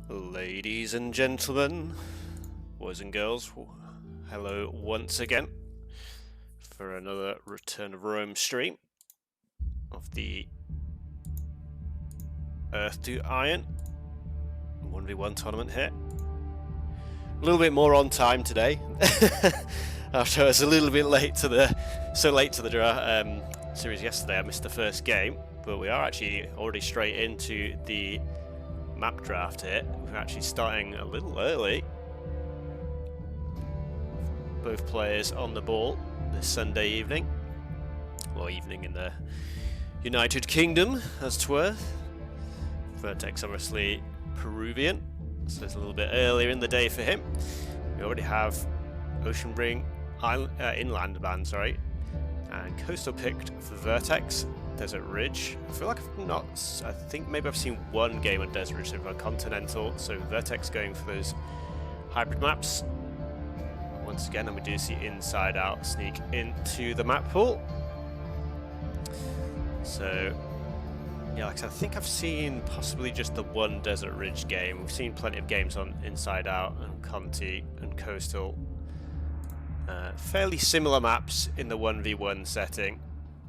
Ladies and gentlemen, boys and girls, hello once again for another Return of Rome stream of the Earth to Iron 1v1 tournament here. A little bit more on time today, after I was a little bit late to the series yesterday. I missed the first game, but we are actually already straight into the map draft here. We're actually starting a little early. Both players on the ball this Sunday evening, or evening in the United Kingdom, as 'twere. Vertex obviously Peruvian, so it's a little bit earlier in the day for him. We already have Ocean Ring, Inland Band, sorry, and Coastal picked for Vertex. Desert Ridge. I feel like I've not. I think maybe I've seen one game on Desert Ridge so far. Continental. So Vertex going for those hybrid maps once again, and we do see Inside Out sneak into the map pool. So yeah, like I said, I think I've seen possibly just the one Desert Ridge game. We've seen plenty of games on Inside Out and Conti and Coastal. Fairly similar maps in the 1v1 setting.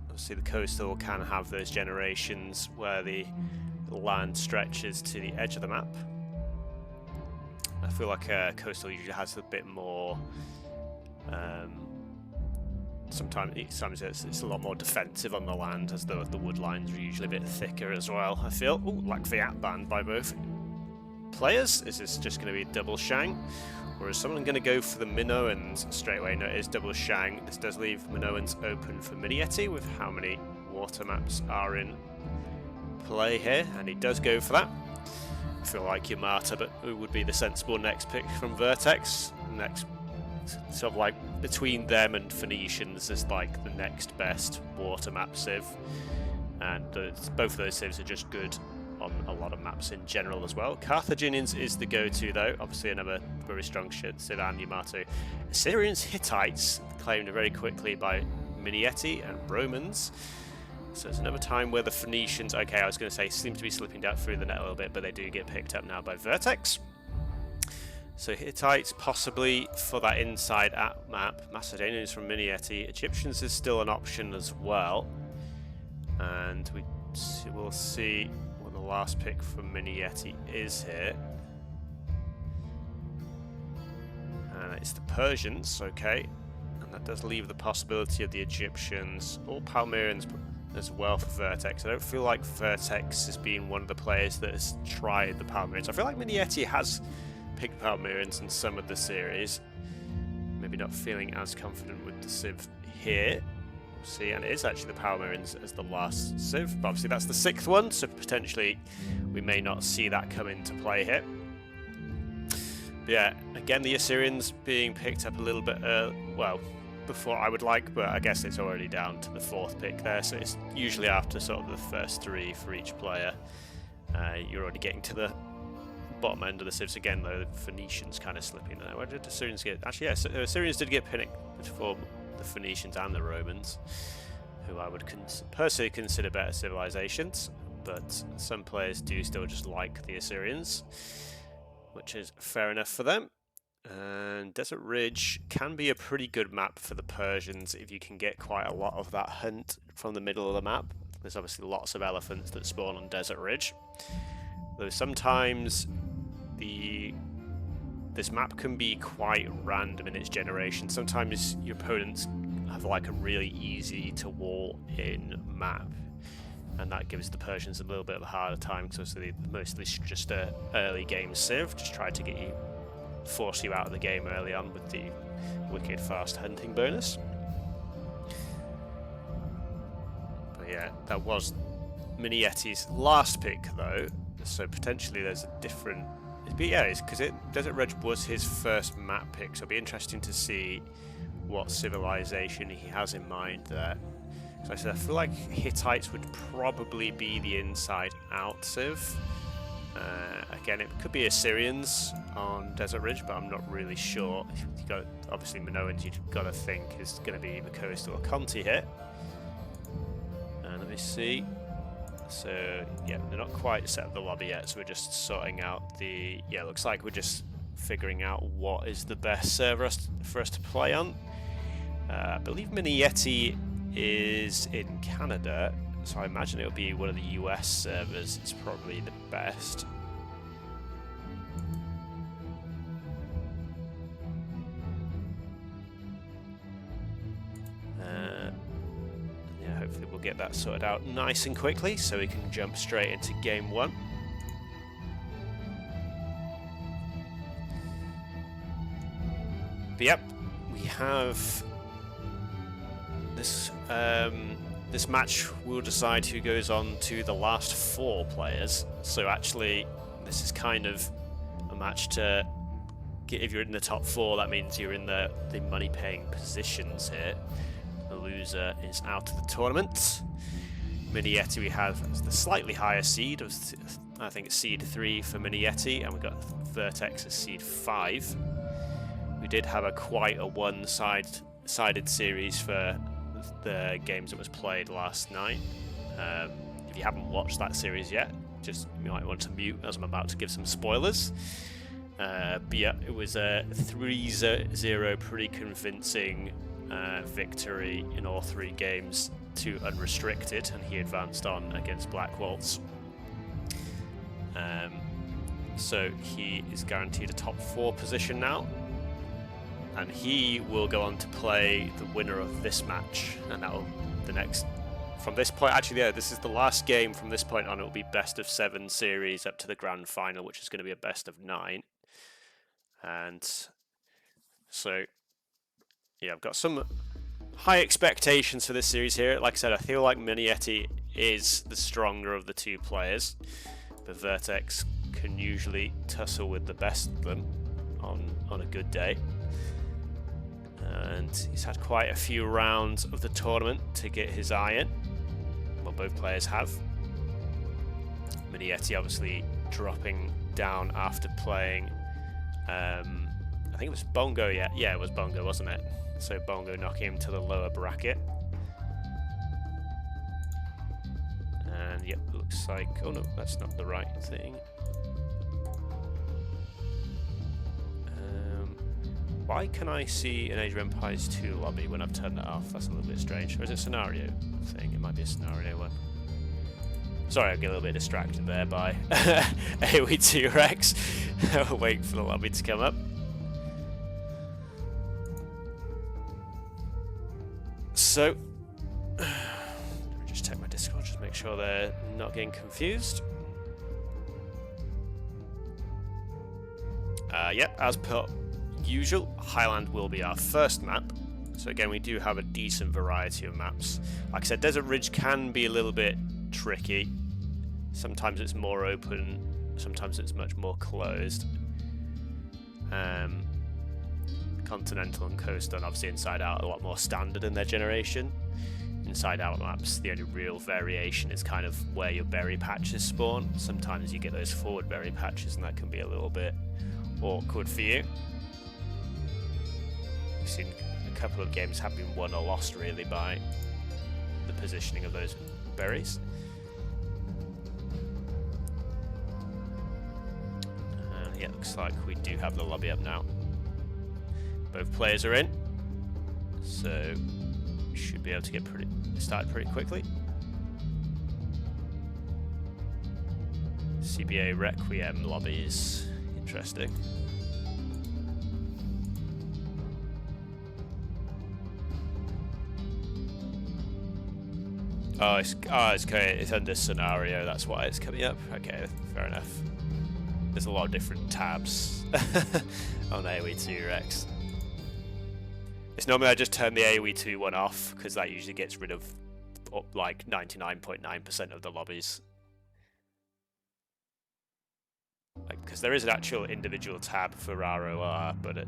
Obviously the Coastal can have those generations where the land stretches to the edge of the map. I feel like Coastal usually has a bit more, sometimes it's a lot more defensive on the land, as the wood lines are usually a bit thicker as well, I feel. Ooh, like the app banned by both players. Is this just going to be double Shang? Or is someone going to go for the Minoans straight away? No, it is double Shang. This does leave Minoans open for MiniYeti with how many water maps are in play here, and he does go for that. I feel like Yamata, but who would be the sensible next pick from Vertex? Next, sort of like between them and Phoenicians is like the next best water map civ, and both of those civs are just good on a lot of maps in general as well. Carthaginians is the go-to though, obviously another very strong civ, and Yamato. Assyrians, Hittites claimed very quickly by MiniYeti and Romans. So it's another time where the Phoenicians, okay, I was going to say, seem to be slipping down through the net a little bit, but they do get picked up now by Vertex. So Hittites possibly for that inside map. Macedonians from MiniYeti. Egyptians is still an option as well. And we'll see what the last pick from MiniYeti is here. And it's the Persians, okay. And that does leave the possibility of the Egyptians or Palmyrians as well for Vertex. I don't feel like Vertex has been one of the players that has tried the Palmyrians. I feel like MiniYeti has picked Palmyrians in some of the series. Maybe not feeling as confident with the civ here. We'll see, and it is actually the Palmyrians as the last civ, but obviously that's the 6th one, so potentially we may not see that come into play here. But yeah, again the Assyrians being picked up a little bit well, before I would like, but I guess it's already down to the 4th pick there, so it's usually after sort of the first 3 for each player. You're already getting to the bottom end of the civs again, though. The Phoenicians kind of slipping there. Where did the Assyrians get? Actually, yeah, so Assyrians did get picked before the Phoenicians and the Romans, who I would personally consider better civilizations, but some players do still just like the Assyrians, which is fair enough for them. And Desert Ridge can be a pretty good map for the Persians if you can get quite a lot of that hunt from the middle of the map. There's obviously lots of elephants that spawn on Desert Ridge, though sometimes this map can be quite random in its generation. Sometimes your opponents have like a really easy to wall in map, and that gives the Persians a little bit of a harder time, because obviously mostly just a early game civ, just try to force you out of the game early on with the wicked fast hunting bonus. But yeah, that was MiniYeti's last pick though, so potentially there's a different. But yeah, it's because Desert Ridge was his first map pick, so it'll be interesting to see what civilization he has in mind there. So I said I feel like Hittites would probably be the inside out civ. Again, it could be Assyrians on Desert Ridge, but I'm not really sure. You got obviously Minoans. You've got to think is going to be the Coastal or Conti here. And let me see. So yeah, they're not quite set up the lobby yet, so we're just sorting out the... Yeah, looks like we're just figuring out what is the best server for us to play on. I believe MiniYeti is in Canada, so I imagine it'll be one of the US servers. It's probably the best. Yeah, hopefully we'll get that sorted out nice and quickly so we can jump straight into game one. But yep, we have this this match will decide who goes on to the last 4 players. So actually, this is kind of a match to get, if you're in the top 4, that means you're in the money-paying positions here. The loser is out of the tournament. MiniYeti we have as the slightly higher seed, I think it's seed 3 for MiniYeti, and we've got Vertex as seed 5. We did have quite a one-sided series for the games that was played last night. If you haven't watched that series yet, you might want to mute as I'm about to give some spoilers. But yeah, it was a 3-0 pretty convincing victory in all 3 games to unrestricted, and he advanced on against Black Waltz. So he is guaranteed a top 4 position now. And he will go on to play the winner of this match, and that'll the next from this point. Actually, yeah, this is the last game. From this point on, it will be best of 7 series up to the grand final, which is going to be a best of 9. And so, yeah, I've got some high expectations for this series here. Like I said, I feel like MiniYeti is the stronger of the 2 players, but Vertex can usually tussle with the best of them on a good day. And he's had quite a few rounds of the tournament to get his eye in. Well, both players have. MiniYeti obviously dropping down after playing, I think it was Bongo, yeah, it was Bongo, wasn't it? So Bongo knocking him to the lower bracket. And yep, looks like, oh no, that's not the right thing. Why can I see an Age of Empires 2 lobby when I've turned that off? That's a little bit strange. Or is it a scenario thing? It might be a scenario one. Sorry, I get a little bit distracted there by AoE2 Rex. Waiting for the lobby to come up. So, let me just check my Discord, just make sure they're not getting confused. Yep, as per usual, Highland will be our first map. So again, we do have a decent variety of maps. Like I said, Desert Ridge can be a little bit tricky. Sometimes it's more open, sometimes it's much more closed. Continental and Coast, and obviously Inside Out, are a lot more standard in their generation. Inside Out maps, the only real variation is kind of where your berry patches spawn. Sometimes you get those forward berry patches, and that can be a little bit awkward for you. We've seen a couple of games have been won or lost really by the positioning of those berries. And yeah, it looks like we do have the lobby up now. Both players are in, so we should be able to get started pretty quickly. CBA Requiem lobby is interesting. Oh, it's okay. It's under scenario. That's why it's coming up. Okay, fair enough. There's a lot of different tabs on AoE2 Rex. It's normally I just turn the AoE2 one off because that usually gets rid of like 99.9% of the lobbies. Because there is an actual individual tab for ROR, but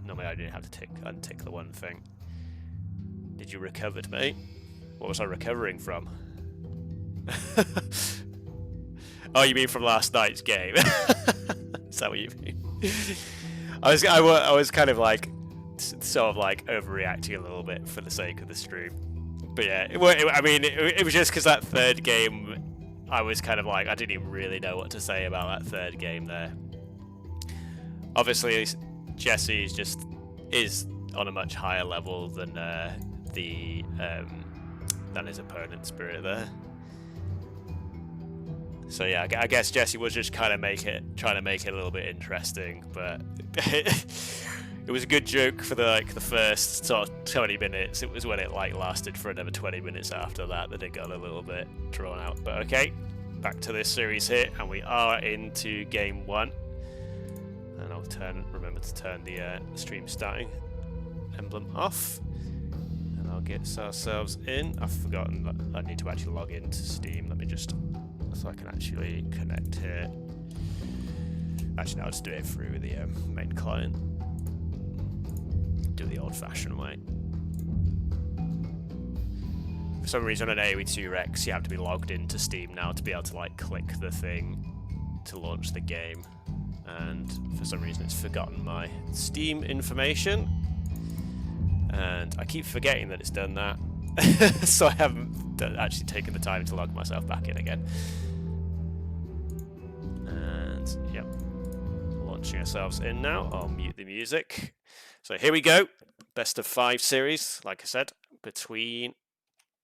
normally I didn't have to untick the one thing. Did you recover, mate? What was I recovering from? Oh, you mean from last night's game? Is that what you mean? I was kind of like, sort of like overreacting a little bit for the sake of the stream. But yeah, it was just because that third game I was kind of like, I didn't even really know what to say about that third game there. Obviously, Jesse is on a much higher level than than his opponent, Spirit there. So yeah, I guess Jesse was just kind of trying to make it a little bit interesting, but it was a good joke for the first sort of 20 minutes. It was when it lasted for another 20 minutes after that it got a little bit drawn out. But okay, back to this series here, and we are into game 1. And I'll remember to turn the stream starting emblem off, and I'll get ourselves in. I've forgotten that I need to actually log into Steam. Let me just, so I can actually connect here. Actually, no, I'll just do it through the main client. Do it the old-fashioned way. For some reason on AoE2 Rex, you have to be logged into Steam now to be able to click the thing to launch the game. And for some reason it's forgotten my Steam information, and I keep forgetting that it's done that. So I haven't actually taken the time to log myself back in again. And yep, launching ourselves in now. I'll mute the music. So here we go, best of 5 series, like I said, between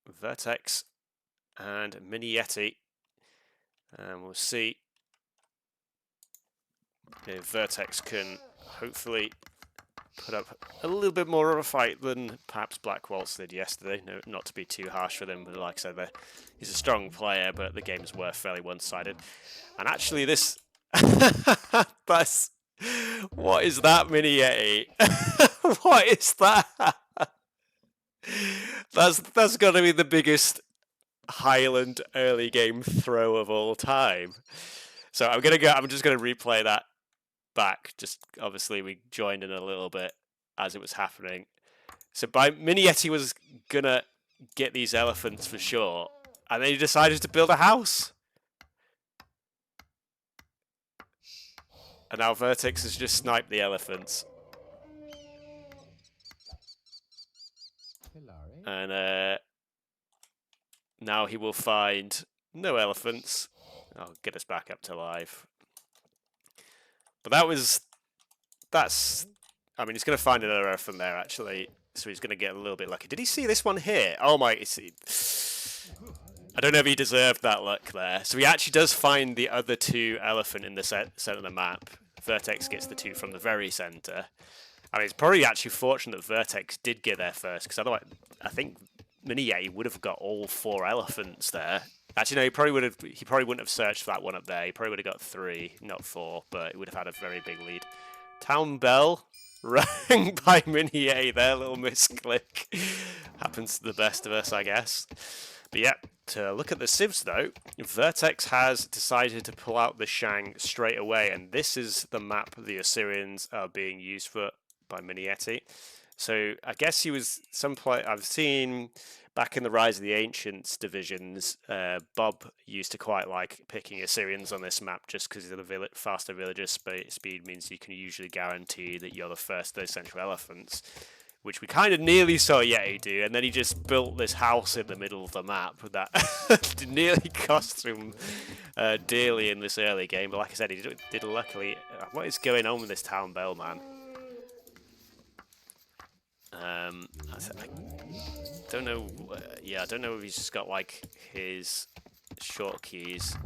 Vertex and MiniYeti, and we'll see if Vertex can hopefully put up a little bit more of a fight than perhaps Black Waltz did yesterday. No, not to be too harsh for them, but like I said, he's a strong player, but the games were fairly one-sided. And actually this... that's... What is that, MiniYeti? What is that? That's got to be the biggest Highland early game throw of all time. So I'm just gonna replay that back. Just obviously we joined in a little bit as it was happening. So MiniYeti was gonna get these elephants for sure, and then he decided to build a house. And now Vertex has just sniped the elephants. And now he will find no elephants. I'll get us back up to live. But I mean, he's going to find another elephant there, actually. So he's going to get a little bit lucky. Did he see this one here? Oh my, I don't know if he deserved that luck there. So he actually does find the other 2 elephant in the center of the map. Vertex gets the 2 from the very center. I mean, it's probably actually fortunate that Vertex did get there first, because otherwise, I think MiniYeti would have got all 4 elephants there. Actually, no, he probably wouldn't have searched for that one up there. He probably would have got 3, not 4, but he would have had a very big lead. Town bell rang by MiniYeti there, little misclick. Happens to the best of us, I guess. But yeah, to look at the civs though, Vertex has decided to pull out the Shang straight away, and this is the map the Assyrians are being used for by MiniYeti. So I guess he was I've seen back in the Rise of the Ancients divisions, Bob used to quite like picking Assyrians on this map just because the faster villager speed means you can usually guarantee that you're the first of those central elephants, which we kind of nearly saw Yeti do, and then he just built this house in the middle of the map that nearly cost him dearly in this early game. But like I said, he did luckily. What is going on with this town bell, man? I don't know. Yeah, I don't know if he's just got like his short keys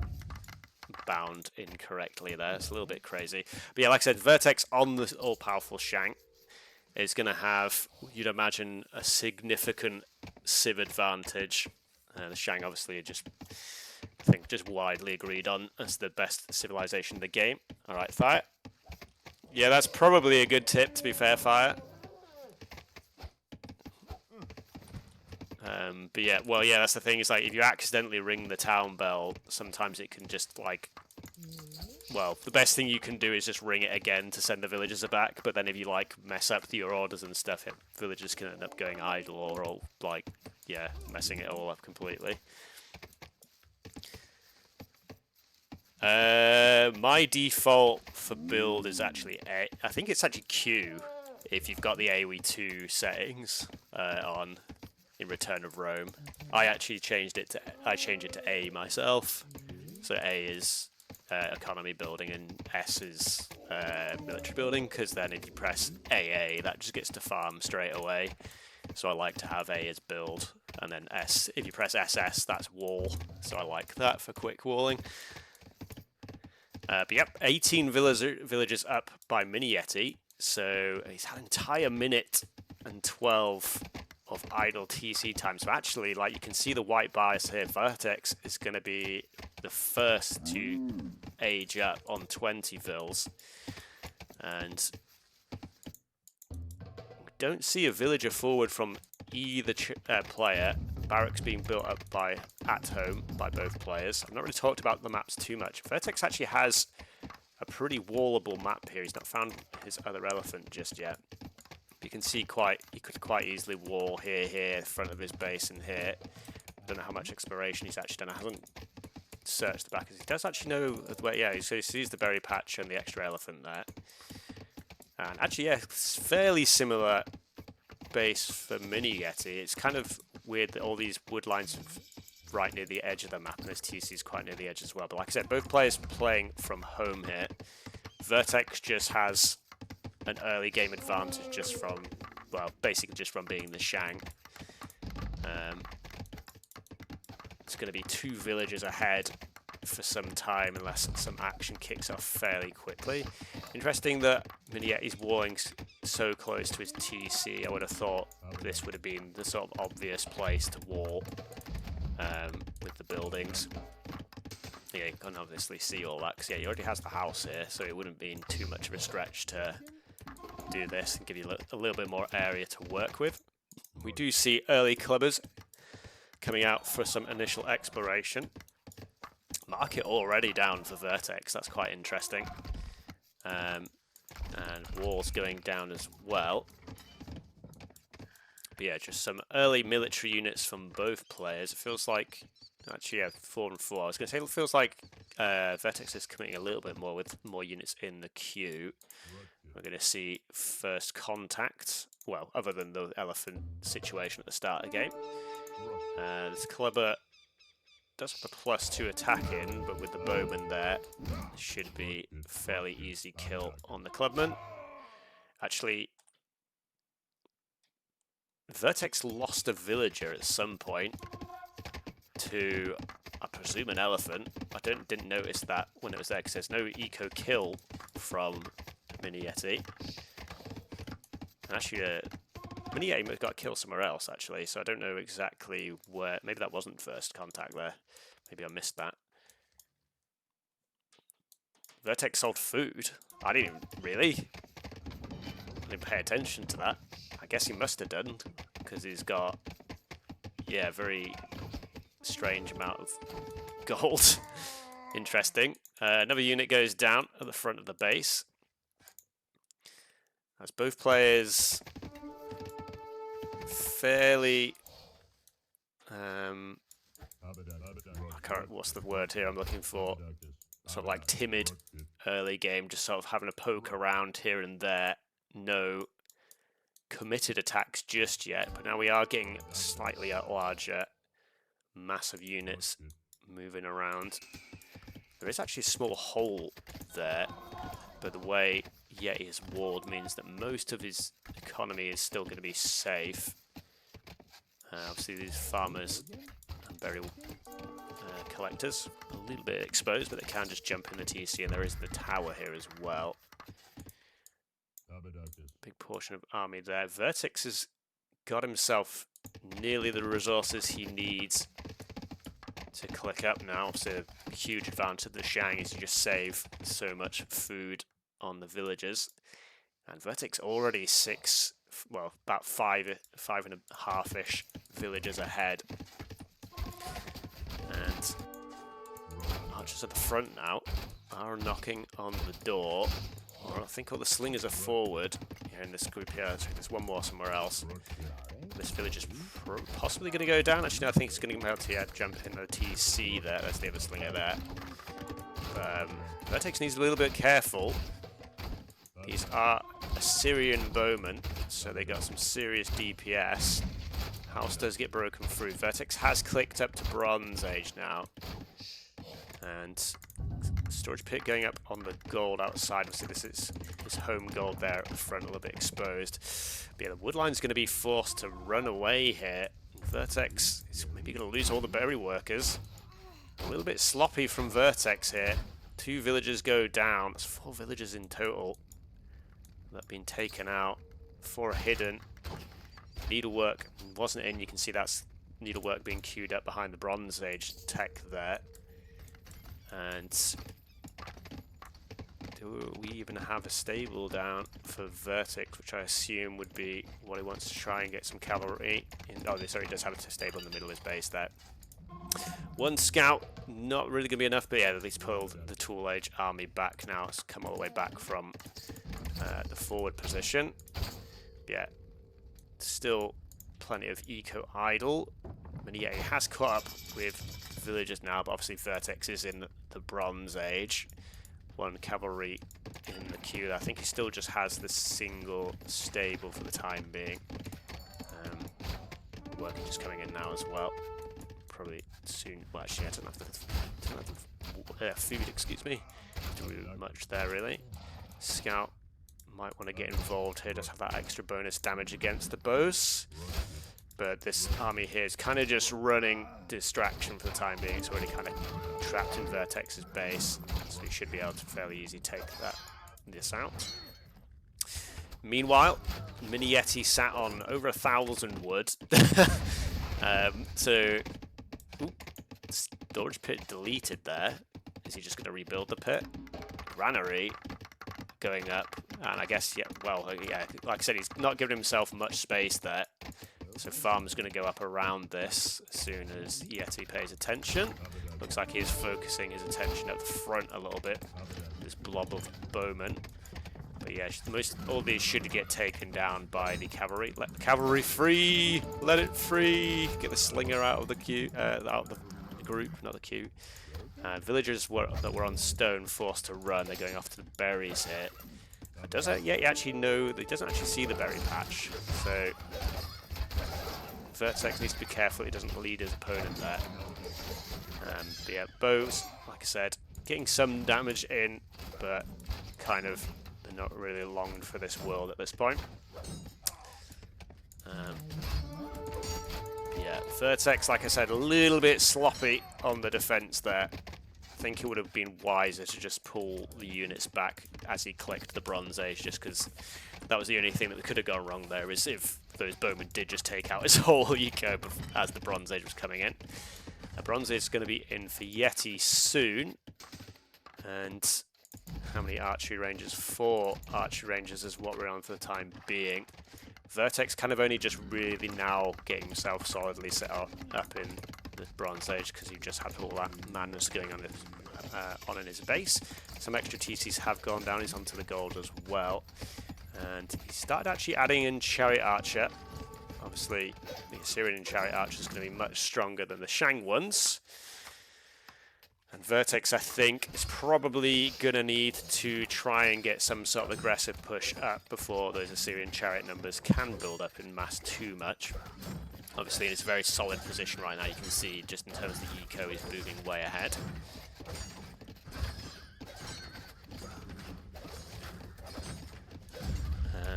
bound incorrectly there. It's a little bit crazy. But yeah, like I said, Vertex on the all-powerful Shank is going to have, you'd imagine, a significant civ advantage. The Shang obviously are I think just widely agreed on as the best civilization in the game. All right, Fire. Yeah, that's probably a good tip, to be fair, Fire. But yeah, well, yeah, that's the thing. It's like if you accidentally ring the town bell, sometimes it can just like, well, the best thing you can do is just ring it again to send the villagers back. But then if you like mess up your orders and stuff, villagers can end up going idle or all, like, yeah, messing it all up completely. My default for build is actually A. I think it's actually Q if you've got the AoE2 settings on in Return of Rome. I actually changed it to A myself. So A is economy building and S is military building, because then if you press AA, that just gets to farm straight away. So I like to have A as build, and then S, if you press SS, that's wall. So I like that for quick walling. But yep, 18 villagers up by MiniYeti. So he's had an entire minute and 12 of idle TC time. So actually, like you can see the white bars here, Vertex is going to be the first to age up on 20 vills. And we don't see a villager forward from either player. Barracks being built up by at home by both players. I've not really talked about the maps too much. Vertex actually has a pretty wallable map here. He's not found his other elephant just yet. You can see he could quite easily wall here, front of his base, and here. I don't know how much exploration he's actually done. I haven't searched the back. He does actually know where, yeah, so he sees the berry patch and the extra elephant there. And actually, yeah, it's fairly similar base for MiniYeti. It's kind of weird that all these wood lines are right near the edge of the map, and this TC is quite near the edge as well. But like I said, both players playing from home here. Vertex just has an early game advantage just from, well, basically just from being the Shang. It's going to be 2 villagers ahead for some time unless some action kicks off fairly quickly. Interesting that MiniYeti's walling so close to his TC. I would have thought this would have been the sort of obvious place to wall with the buildings. Yeah, you can obviously see all that because yeah, he already has the house here, so it wouldn't be too much of a stretch to do this and give you a little bit more area to work with. We do see early clubbers coming out for some initial exploration. Market already down for Vertex, that's quite interesting. And walls going down as well. But yeah, just some early military units from both players. It feels like, actually yeah, 4 and 4. I was going to say it feels like Vertex is committing a little bit more with more units in the queue. We're going to see first contact, well, other than the elephant situation at the start of the game. This clubber does have a +2 attacking, but with the bowman there, should be fairly easy kill on the clubman. Actually, Vertex lost a villager at some point to, I presume, an elephant. I didn't notice that when it was there because there's no eco kill from MiniYeti. And actually, MiniYeti got a kill somewhere else, actually, so I don't know exactly where. Maybe that wasn't first contact there. Maybe I missed that. Vertex sold food. I didn't even really. I didn't pay attention to that. I guess he must have done, because he's got, yeah, very strange amount of gold. Interesting. Another unit goes down at the front of the base. As both players fairly I can't, what's the word here I'm looking for, sort of like timid early game, just sort of having a poke around here and there. No committed attacks just yet, but now we are getting slightly larger massive units moving around. There is actually a small hole there, but the way Yeti is walled means that most of his economy is still going to be safe. Obviously these farmers and burial collectors a little bit exposed, but they can just jump in the TC, and there is the tower here as well. Big portion of army there. Vertex has got himself nearly the resources he needs to click up now. So a huge advantage of the Shang is you just save so much food on the villagers. And Vertex already about 5.5-ish villagers ahead. And archers at the front now are knocking on the door. Or I think all the slingers are forward here in this group here. There's one more somewhere else. This village is possibly going to go down. Actually, no, I think it's going to be able to jump in the TC there. That's the other slinger there. Vertex needs to be a little bit careful. These are Assyrian bowmen, so they got some serious DPS. House does get broken through. Vertex has clicked up to Bronze Age now. And storage pit going up on the gold outside. Obviously, this is his home gold there at the front, a little bit exposed. But yeah, the woodline's going to be forced to run away here. Vertex is maybe going to lose all the berry workers. A little bit sloppy from Vertex here. 2 villagers go down. That's 4 villagers in total that have been taken out. 4 are hidden. Needlework wasn't in. You can see that's needlework being queued up behind the Bronze Age tech there. And do we even have a stable down for Vertex, which I assume would be what he wants to try and get some cavalry in. Oh, sorry, he does have a stable in the middle of his base there. 1 scout, not really going to be enough, but yeah, at least pulled the Tool Age army back now. It's come all the way back from the forward position. Yeah, still plenty of eco idle. MiniYeti has caught up with villagers now, but obviously Vertex is in the Bronze Age. 1 cavalry in the queue. I think he still just has the single stable for the time being. Working just coming in now as well. Probably soon. Well, actually, I don't have the food, excuse me. Do much there really. Scout might want to get involved here. Does have that extra bonus damage against the bows. But this army here is kind of just running distraction for the time being. It's already kind of trapped in Vertex's base, so we should be able to fairly easily take this out. Meanwhile, MiniYeti sat on over 1,000 wood. So, storage pit deleted there. Is he just going to rebuild the pit? Granary going up, and I guess, yeah, well, yeah, like I said, he's not giving himself much space there. So farm's going to go up around this as soon as Yeti pays attention. Looks like he is focusing his attention at the front a little bit. This blob of bowmen. But yeah, all these should get taken down by the cavalry. Let the cavalry free! Let it free! Get the slinger out of the queue, out of the group, not the queue. Villagers that were on stone forced to run. They're going off to the berries here. He actually know that he doesn't actually see the berry patch. So Vertex needs to be careful he doesn't lead his opponent there. But yeah, bows, like I said, getting some damage in, but kind of they're not really longed for this world at this point. Yeah, Vertex, like I said, a little bit sloppy on the defense there. I think it would have been wiser to just pull the units back as he clicked the Bronze Age, just because that was the only thing that could have gone wrong there, is if those bowmen did just take out his whole eco as the Bronze Age was coming in. The Bronze Age is going to be in for Yeti soon. And how many archery ranges? 4 archery ranges is what we're on for the time being. Vertex kind of only just really now getting himself solidly set up in the Bronze Age, because he just had all that madness going on in his base. Some extra TCs have gone down. He's onto the gold as well. And he started actually adding in Chariot Archer. Obviously, the Assyrian Chariot Archer is going to be much stronger than the Shang ones. And Vertex, I think, is probably going to need to try and get some sort of aggressive push up before those Assyrian Chariot numbers can build up in mass too much. Obviously, in a very solid position right now. You can see, just in terms of the eco, he's moving way ahead.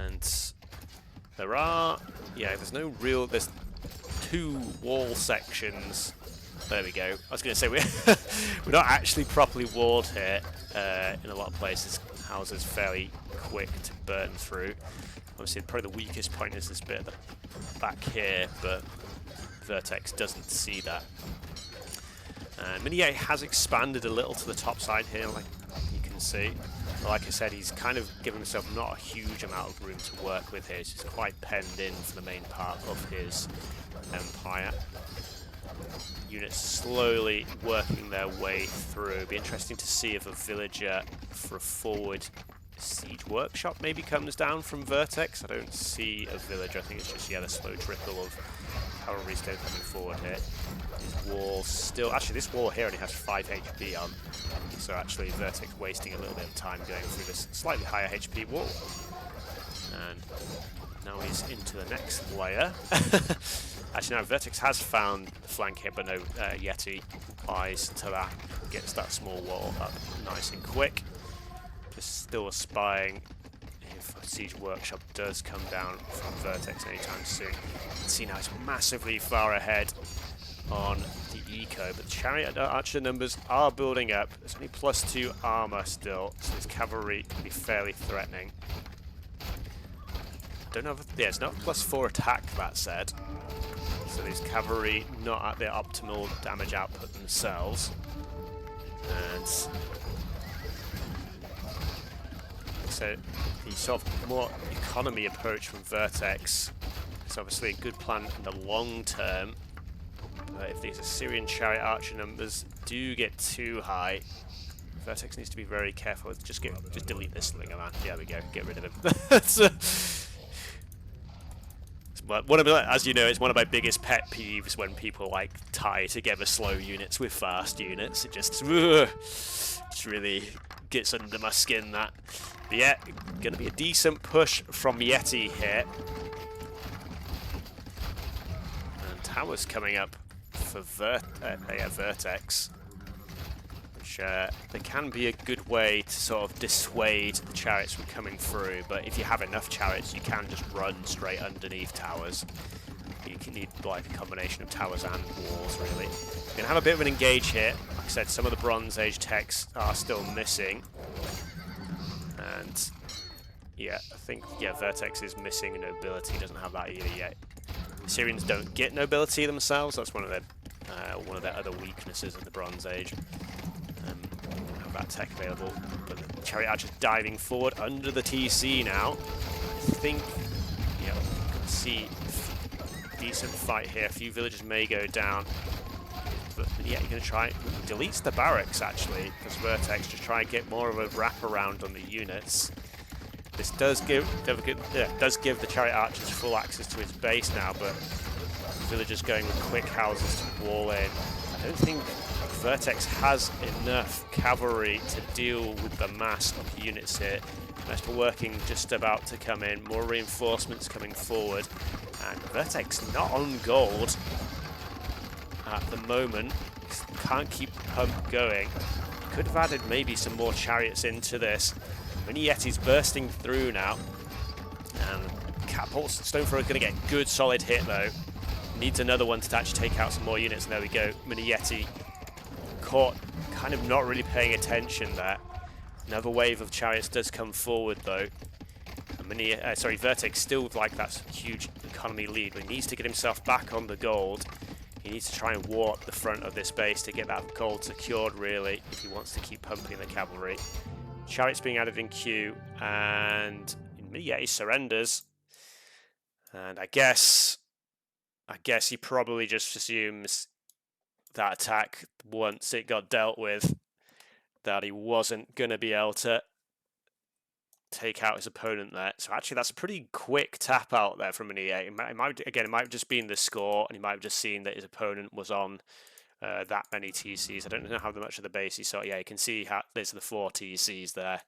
And there's 2 wall sections. There we go. I was going to say, we're not actually properly walled here. In a lot of places, houses fairly quick to burn through. Obviously, probably the weakest point is this bit at the back here, but Vertex doesn't see that. MiniYeti has expanded a little to the top side here, like you can see. But like I said, he's kind of given himself not a huge amount of room to work with here. He's quite penned in for the main part of his empire. Units slowly working their way through. It'd be interesting to see if a villager for a forward siege workshop maybe comes down from Vertex. I don't see a villager. I think it's just, yeah, the slow trickle of cavalry still coming forward here. His wall still... Actually, this wall here only has 5 HP on. So actually, Vertex wasting a little bit of time going through this slightly higher HP wall. And now he's into the next layer. Actually, no, Vertex has found the flank here, but no, Yeti applies to that, gets that small wall up nice and quick. Just still spying if a Siege Workshop does come down from Vertex anytime soon. You can see now it's massively far ahead on the eco, but the Chariot Archer numbers are building up. There's only +2 armor still, so this cavalry can be fairly threatening. Don't know if, yeah, it's not +4 attack, that said. So these cavalry not at their optimal damage output themselves. And so the sort of more economy approach from Vertex is obviously a good plan in the long term. But if these Assyrian Chariot Archer numbers do get too high, Vertex needs to be very careful. Just delete this Slinger Man. There we go. Get rid of him. One of, as you know, it's one of my biggest pet peeves when people like tie together slow units with fast units. It just really gets under my skin, that. But yeah, going to be a decent push from Yeti here. And towers coming up for Vertex, which they can be a good way to sort of dissuade the chariots from coming through, but if you have enough chariots you can just run straight underneath towers. You can need like a combination of towers and walls, really. We're going to have a bit of an engage here. Like I said, some of the Bronze Age techs are still missing, and yeah, I think Vertex is missing nobility, doesn't have that either yet. Assyrians don't get nobility themselves, that's one of their other weaknesses in the Bronze Age. Have that tech available, but the Chariot Archer's diving forward under the TC now. I think, yeah, you can see a decent fight here. A few villages may go down, but yeah, you're going to try. Deletes the barracks actually, because Vertex just try and get more of a wraparound on the units. This does give the Chariot Archers full access to his base now, but villagers going with quick houses to wall in. I don't think Vertex has enough cavalry to deal with the mass of units here. Most are working just about to come in, more reinforcements coming forward, and Vertex not on gold at the moment. Can't keep the pump going. Could have added maybe some more chariots into this. MiniYeti's bursting through now, and Catapult Stonethrower is going to get a good solid hit though. Needs another one to actually take out some more units, and there we go. MiniYeti caught, kind of not really paying attention there. Another wave of chariots does come forward though. Vertex still like that huge economy lead, but he needs to get himself back on the gold. He needs to try and warp the front of this base to get that gold secured, really, if he wants to keep pumping the cavalry. Chariots being added in queue, and MiniYeti surrenders. And I guess he probably just assumes that attack, once it got dealt with, that he wasn't going to be able to take out his opponent there. So actually that's a pretty quick tap out there from MiniYeti. It might have just been the score, and he might have just seen that his opponent was on that many TCs. I don't know how much of the base he saw. Yeah, you can see how there's the 4 TCs there.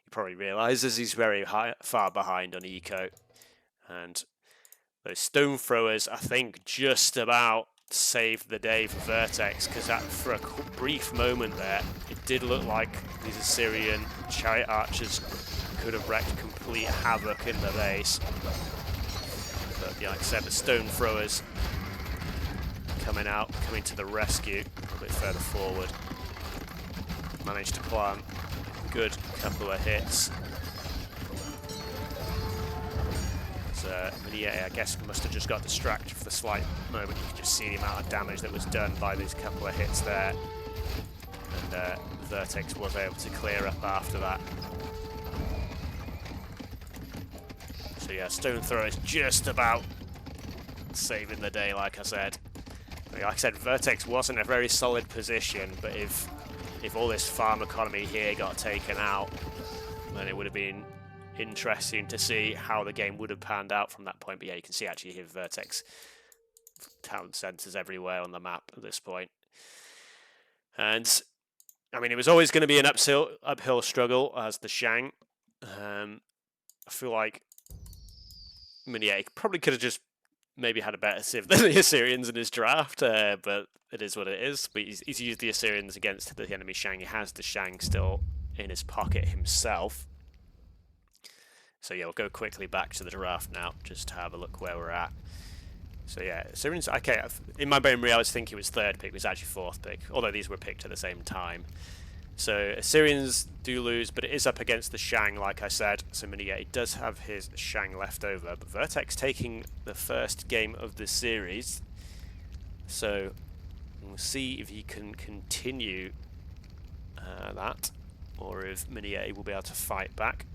He probably realizes he's very far behind on eco. And those stone throwers, I think, just about saved the day for Vertex, because that, for a brief moment there, it did look like these Assyrian Chariot Archers could have wreaked complete havoc in the base. But yeah, like I said, the stone throwers coming to the rescue a little bit further forward. Managed to plant a good couple of hits. MiniYeti, I guess, must have just got distracted for the slight moment. You can just see the amount of damage that was done by these couple of hits there. And Vertex was able to clear up after that. So yeah, Stone Thrower is just about saving the day, like I said. Like I said, Vertex was in a very solid position, but if all this farm economy here got taken out, then it would have been interesting to see how the game would have panned out from that point. But yeah, you can see actually here Vertex town centres everywhere on the map at this point. And I mean, it was always going to be an uphill struggle as the Shang. I feel like MiniYeti probably could have just maybe had a better civ than the Assyrians in his draft, but it is what it is. But he's used the Assyrians against the enemy Shang. He has the Shang still in his pocket himself. So yeah, we'll go quickly back to the draft now, just to have a look where we're at. So yeah, Assyrians, okay, in my memory I was thinking it was 3rd pick, it was actually 4th pick, although these were picked at the same time. So Assyrians do lose, but it is up against the Shang, like I said. So MiniYeti does have his Shang left over, but Vertex taking the first game of the series. So we'll see if he can continue that, or if MiniYeti will be able to fight back.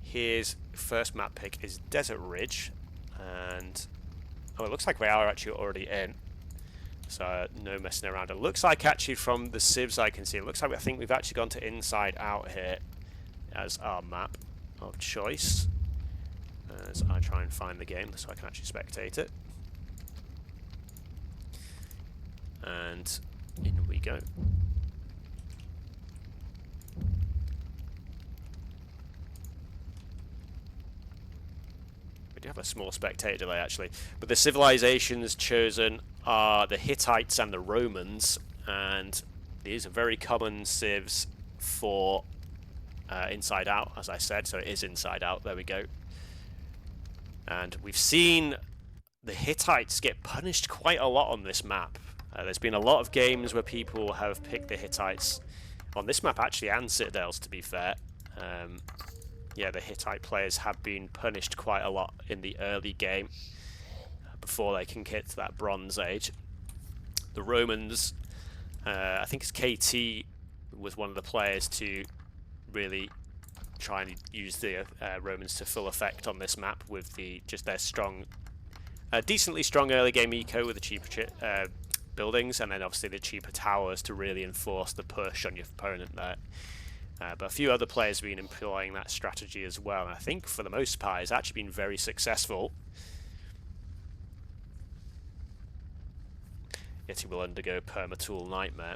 His first map pick is Desert Ridge, and it looks like we are actually already in, so no messing around. It looks like actually from the civs I can see, it looks like I think we've actually gone to Inside Out here as our map of choice, as I try and find the game so I can actually spectate it. And in we go. We do have a small spectator delay actually, but the civilizations chosen are the Hittites and the Romans, and these are very common civs for Inside Out, as I said, so it is Inside Out, there we go. And we've seen the Hittites get punished quite a lot on this map. There's been a lot of games where people have picked the Hittites on this map actually, and Citadels to be fair. Yeah, the Hittite players have been punished quite a lot in the early game before they can get to that Bronze Age. The Romans, I think it's KT was one of the players to really try and use the Romans to full effect on this map with just their strong, decently strong early game eco with the cheaper buildings, and then obviously the cheaper towers to really enforce the push on your opponent there. But a few other players have been employing that strategy as well, and I think for the most part it's actually been very successful. Yet he will undergo Permatool Nightmare.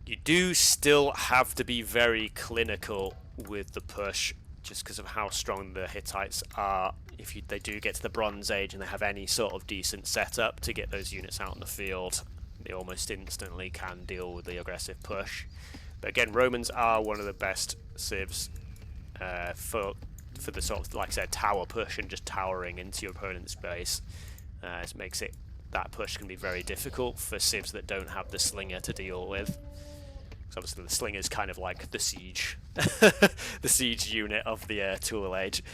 You do still have to be very clinical with the push, just because of how strong the Hittites are. If they do get to the Bronze Age and they have any sort of decent setup to get those units out in the field, they almost instantly can deal with the aggressive push. But again, Romans are one of the best civs for the sort of, like I said, tower push and just towering into your opponent's base. It makes it, that push can be very difficult for civs that don't have the slinger to deal with. So obviously the slinger is kind of like the siege, the siege unit of the Tool Age.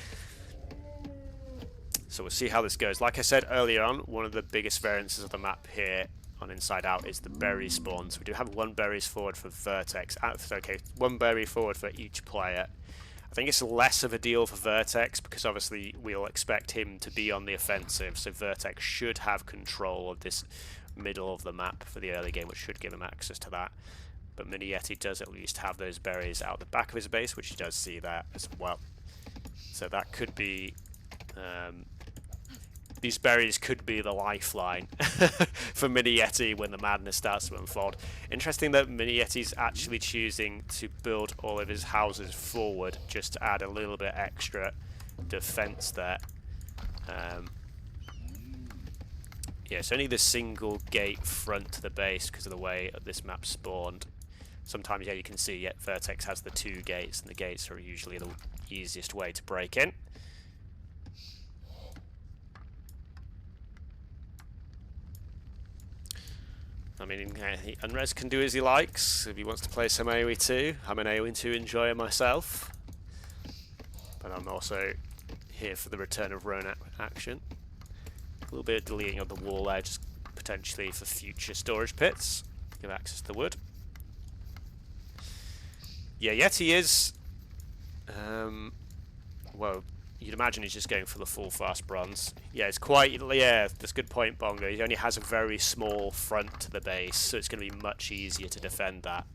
So we'll see how this goes. Like I said earlier on, one of the biggest variances of the map here on Inside Out is the berry spawn. So we do have 1 berries forward for Vertex. Okay, 1 berry forward for each player. I think it's less of a deal for Vertex because obviously we'll expect him to be on the offensive, so Vertex should have control of this middle of the map for the early game, which should give him access to that. But MiniYeti does at least have those berries out the back of his base, which he does see that as well. So that could be... these berries could be the lifeline for MiniYeti when the madness starts to unfold. Interesting that MiniYeti's actually choosing to build all of his houses forward just to add a little bit extra defense there. Yeah, it's only the single gate front to the base because of the way this map spawned. Sometimes, yeah, you can see Vertex has the 2 gates, and the gates are usually the easiest way to break in. I mean, Unres can do as he likes. If he wants to play some AoE2, I'm an AoE2 enjoyer myself. But I'm also here for the return of Ronin action. A little bit of deleting of the wall there, just potentially for future storage pits. Give access to the wood. Yeah, Yeti is... well, you'd imagine he's just going for the full fast bronze. Yeah, it's quite... Yeah, that's a good point, Bongo. He only has a very small front to the base, so it's going to be much easier to defend that.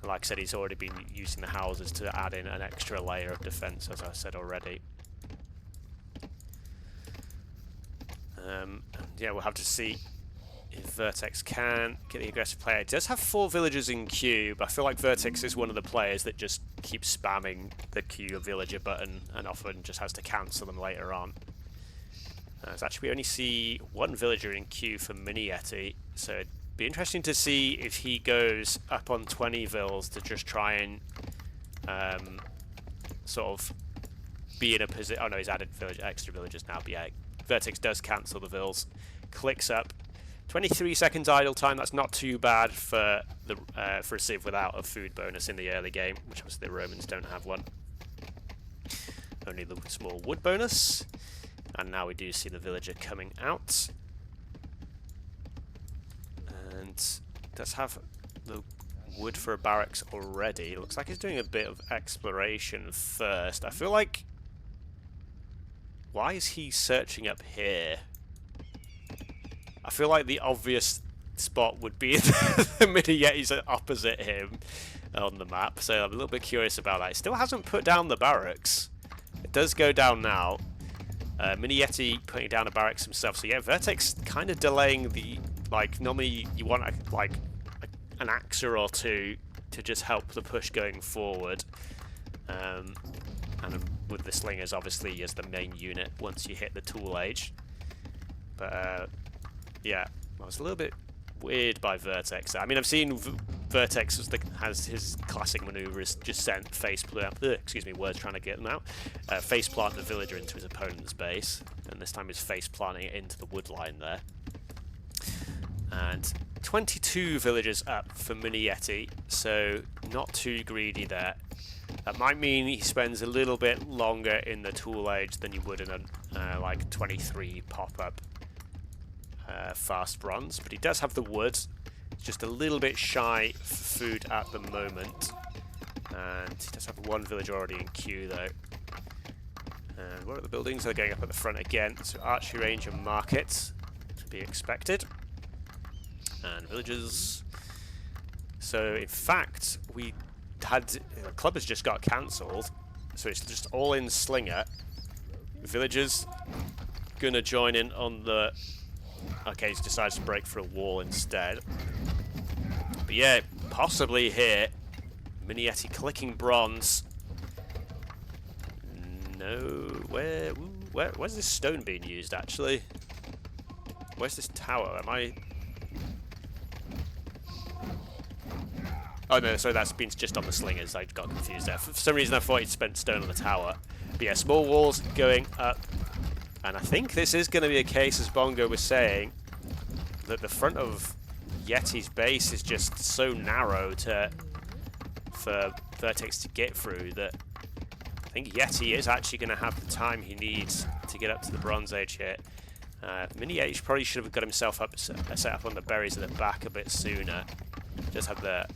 Like I said, he's already been using the houses to add in an extra layer of defense, as I said already. And yeah, we'll have to see if Vertex can get the aggressive player. It does have 4 villagers in queue, but I feel like Vertex is one of the players that just keeps spamming the queue villager button and often just has to cancel them later on. Actually, we only see one villager in queue for MiniYeti, so it'd be interesting to see if he goes up on 20 vills to just try and sort of be in a position. Oh no, he's added extra villagers now, but yeah, Vertex does cancel the vills. Clicks up. 23 seconds idle time, that's not too bad for a civ without a food bonus in the early game, which obviously the Romans don't have one. Only the small wood bonus. And now we do see the villager coming out. And does have the wood for a barracks already. Looks like he's doing a bit of exploration first. I feel like... Why is he searching up here? I feel like the obvious spot would be the MiniYetis opposite him on the map. So I'm a little bit curious about that. He still hasn't put down the barracks. It does go down now. MiniYeti putting down a barracks himself. So yeah, Vertex kind of delaying the, like, normally you want an Axer or two to just help the push going forward. And with the Slingers obviously as the main unit once you hit the tool age. But yeah, I was a little bit weird by Vertex. I mean, I've seen Vertex has his classic maneuver is just sent words trying to get them out. Face plant the villager into his opponent's base, and this time he's face planting it into the wood line there. And 22 villagers up for MiniYeti, so not too greedy there. That might mean he spends a little bit longer in the tool age than you would in a like 23 pop-up fast bronze, but he does have the wood. He's just a little bit shy for food at the moment, and he does have one villager already in queue though. And what are the buildings? They're going up at the front again, so archery range and market to be expected, and villagers. So in fact we had the club has just got cancelled, so it's just all in Slinger. Villagers gonna join in on the... Okay, he's decided to break for a wall instead. But yeah, possibly here. MiniYeti clicking bronze. No, where's this stone being used actually? Where's this tower? Am I... Oh no, so that's been just on the Slingers. I got confused there. For some reason I thought he'd spent stone on the tower. But yeah, small walls going up. And I think this is going to be a case, as Bongo was saying, that the front of Yeti's base is just so narrow for Vertex to get through that I think Yeti is actually going to have the time he needs to get up to the Bronze Age here. MiniYeti probably should have got himself set up on the berries at the back a bit sooner. Just have the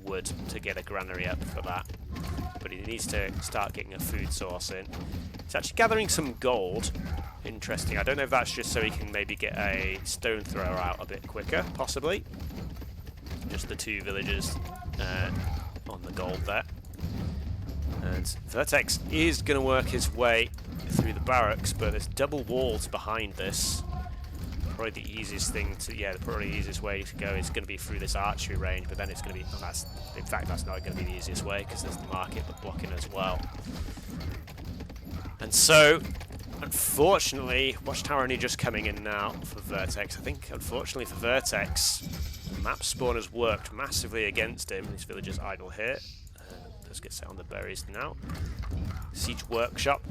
wood to get a granary up for that. But he needs to start getting a food source in. He's actually gathering some gold. Interesting. I don't know if that's just so he can maybe get a stone thrower out a bit quicker, possibly. Just the two villagers on the gold there. And Vertex is going to work his way through the barracks, but there's double walls behind this. Probably the easiest thing to, probably the easiest way to go is going to be through this archery range, but then it's going to be, in fact that's not going to be the easiest way because there's the market blocking as well. And so, unfortunately, Watchtower only just coming in now for Vertex. I think, unfortunately for Vertex, the map spawn has worked massively against him. These villagers idle here. Let's get set on the berries now. Siege Workshop,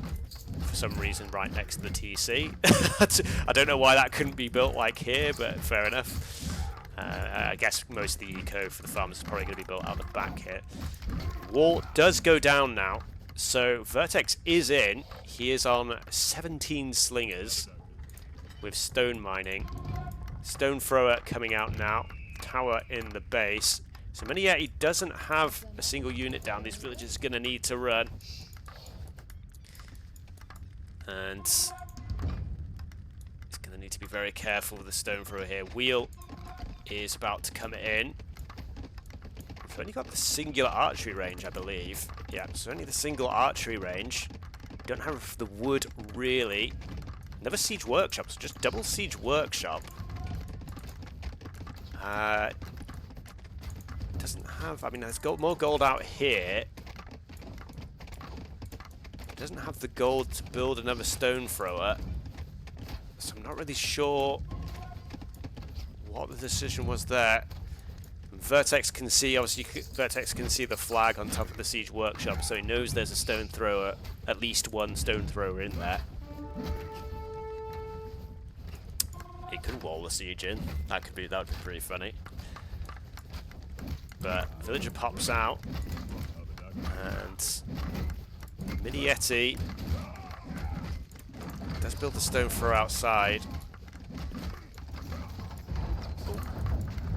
for some reason, right next to the TC. I don't know why that couldn't be built like here, but fair enough. I guess most of the eco for the farmers is probably going to be built out the back here. Wall does go down now, so Vertex is in. He is on 17 slingers with stone mining. Stone thrower coming out now. Tower in the base. So MiniYeti doesn't have a single unit down. These villagers are going to need to run. And he's going to need to be very careful with the stone thrower here. Wheel is about to come in. We've only got the singular archery range, I believe. Yeah, so only the single archery range. Don't have the wood, really. Never siege workshops, just double siege workshop. Doesn't have... I mean, there's more gold out here. It doesn't have the gold to build another stone thrower. So I'm not really sure what the decision was there. Vertex can see, obviously, Vertex can see the flag on top of the siege workshop, so he knows there's a stone thrower, at least one stone thrower in there. He could wall the siege in. That would be pretty funny. But villager pops out, and MiniYeti does build the stone thrower outside.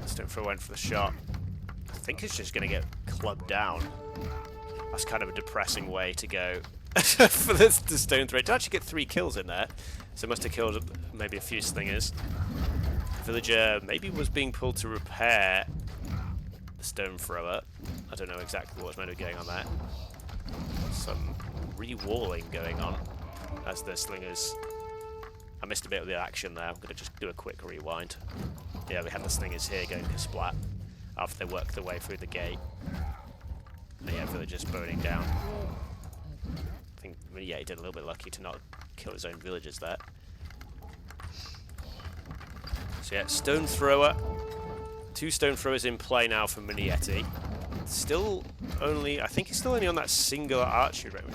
Stone thrower went for the shot. I think it's just going to get clubbed down. That's kind of a depressing way to go for the stone thrower. It did actually get 3 kills in there, so it must have killed maybe a few slingers. Villager maybe was being pulled to repair the stone thrower. I don't know exactly what was meant to be going on there. Some re-walling going on as the slingers. I missed a bit of the action there. I'm going to just do a quick rewind. Yeah, we have the slingers here going to splat after they work their way through the gate. And yeah, villagers burning down. I think MiniYeti did a little bit lucky to not kill his own villagers there. So yeah, stone thrower. 2 stone throwers in play now for MiniYeti. Still only, I think he's still only on that singular archery range.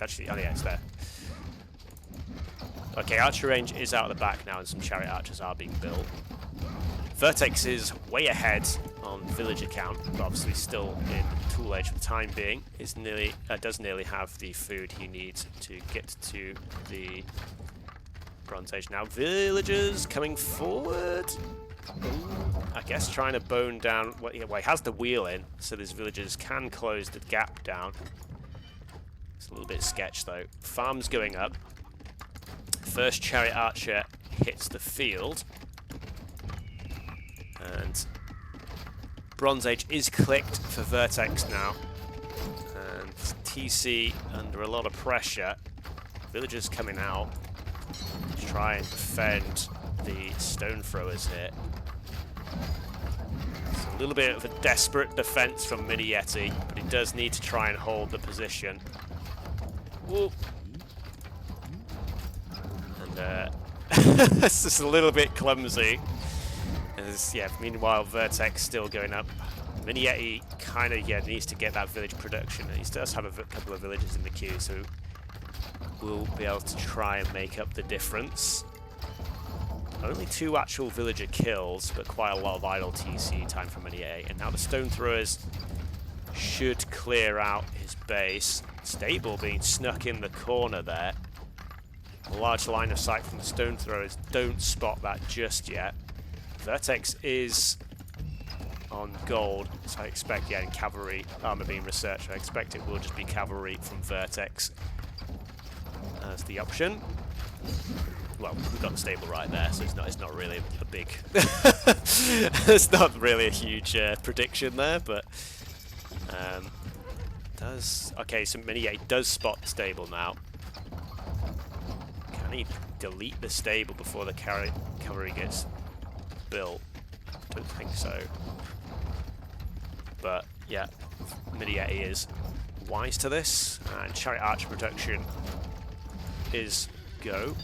Actually, oh yeah, it's there. Okay, archery range is out of the back now, and some chariot archers are being built. Vertex is way ahead on villager count, but obviously still in tool age for the time being. Is nearly does nearly have the food he needs to get to the Bronze Age. Now villagers coming forward. I guess trying to bone down. Well, he has the wheel in, so these villagers can close the gap down. It's a little bit sketch though. Farms going up. First chariot archer hits the field. And Bronze Age is clicked for Vertex now. And TC under a lot of pressure. Villagers coming out to try and defend the stone throwers here. It's a little bit of a desperate defense from MiniYeti, but he does need to try and hold the position. Whoa. And it's just a little bit clumsy. Yeah, meanwhile, Vertex still going up. MiniYeti kind of needs to get that village production. He does have a couple of villages in the queue, so we'll be able to try and make up the difference. Only 2 actual villager kills, but quite a lot of idle TC time from MiniYeti. And now the stone throwers should clear out his base. Stable being snuck in the corner there. A large line of sight from the stone throwers. Don't spot that just yet. Vertex is on gold, so I expect, in cavalry armor being researched, I expect it will just be cavalry from Vertex as the option. Well, we've got the stable right there, so it's not really a big, it's not really a huge prediction there, but okay, so MiniYeti does spot the stable now. Can he delete the stable before the cavalry gets built? I don't think so. But yeah, MiniYeti is wise to this, and chariot archer production is go.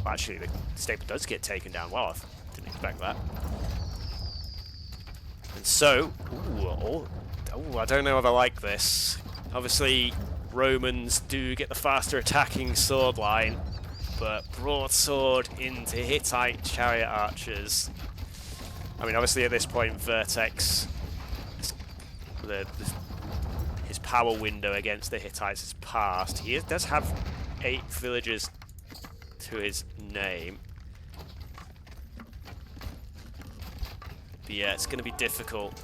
Well, actually, the stable does get taken down. Well, I didn't expect that. And so, I don't know if I like this. Obviously, Romans do get the faster attacking sword line, but broadsword into Hittite chariot archers. I mean, obviously at this point, Vertex, his power window against the Hittites is passed. He does have 8 villagers to his name. But yeah, it's going to be difficult.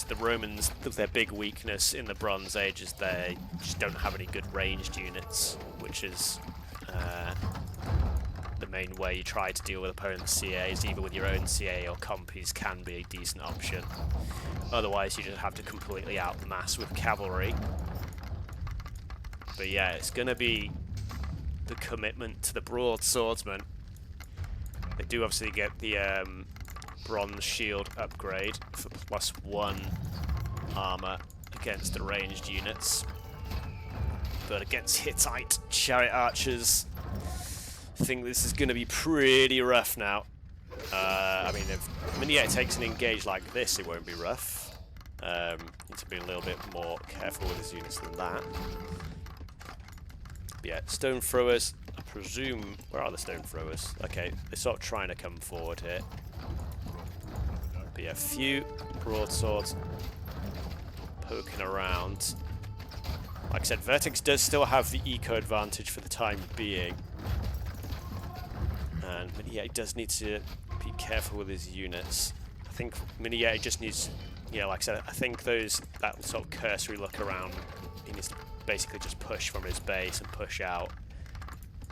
The Romans, their big weakness in the Bronze Age is they just don't have any good ranged units, which is the main way you try to deal with opponents' CAs. Either with your own CA or compies can be a decent option. Otherwise, you just have to completely outmass with cavalry. But yeah, it's going to be the commitment to the broadswordsman. They do obviously get the bronze shield upgrade for +1 armor against the ranged units, but against Hittite chariot archers, think this is going to be pretty rough now. I mean, if MiniYeti takes an engage like this, it won't be rough. Need to be a little bit more careful with his units than that. But yeah, stone throwers, I presume... Where are the stone throwers? Okay, they're sort of trying to come forward here. But yeah, a few broadswords poking around. Like I said, Vertex does still have the eco advantage for the time being. And MiniYeti does need to be careful with his units. I think MiniYeti just needs, yeah, like I said, I think that sort of cursory look around, he needs to basically just push from his base and push out.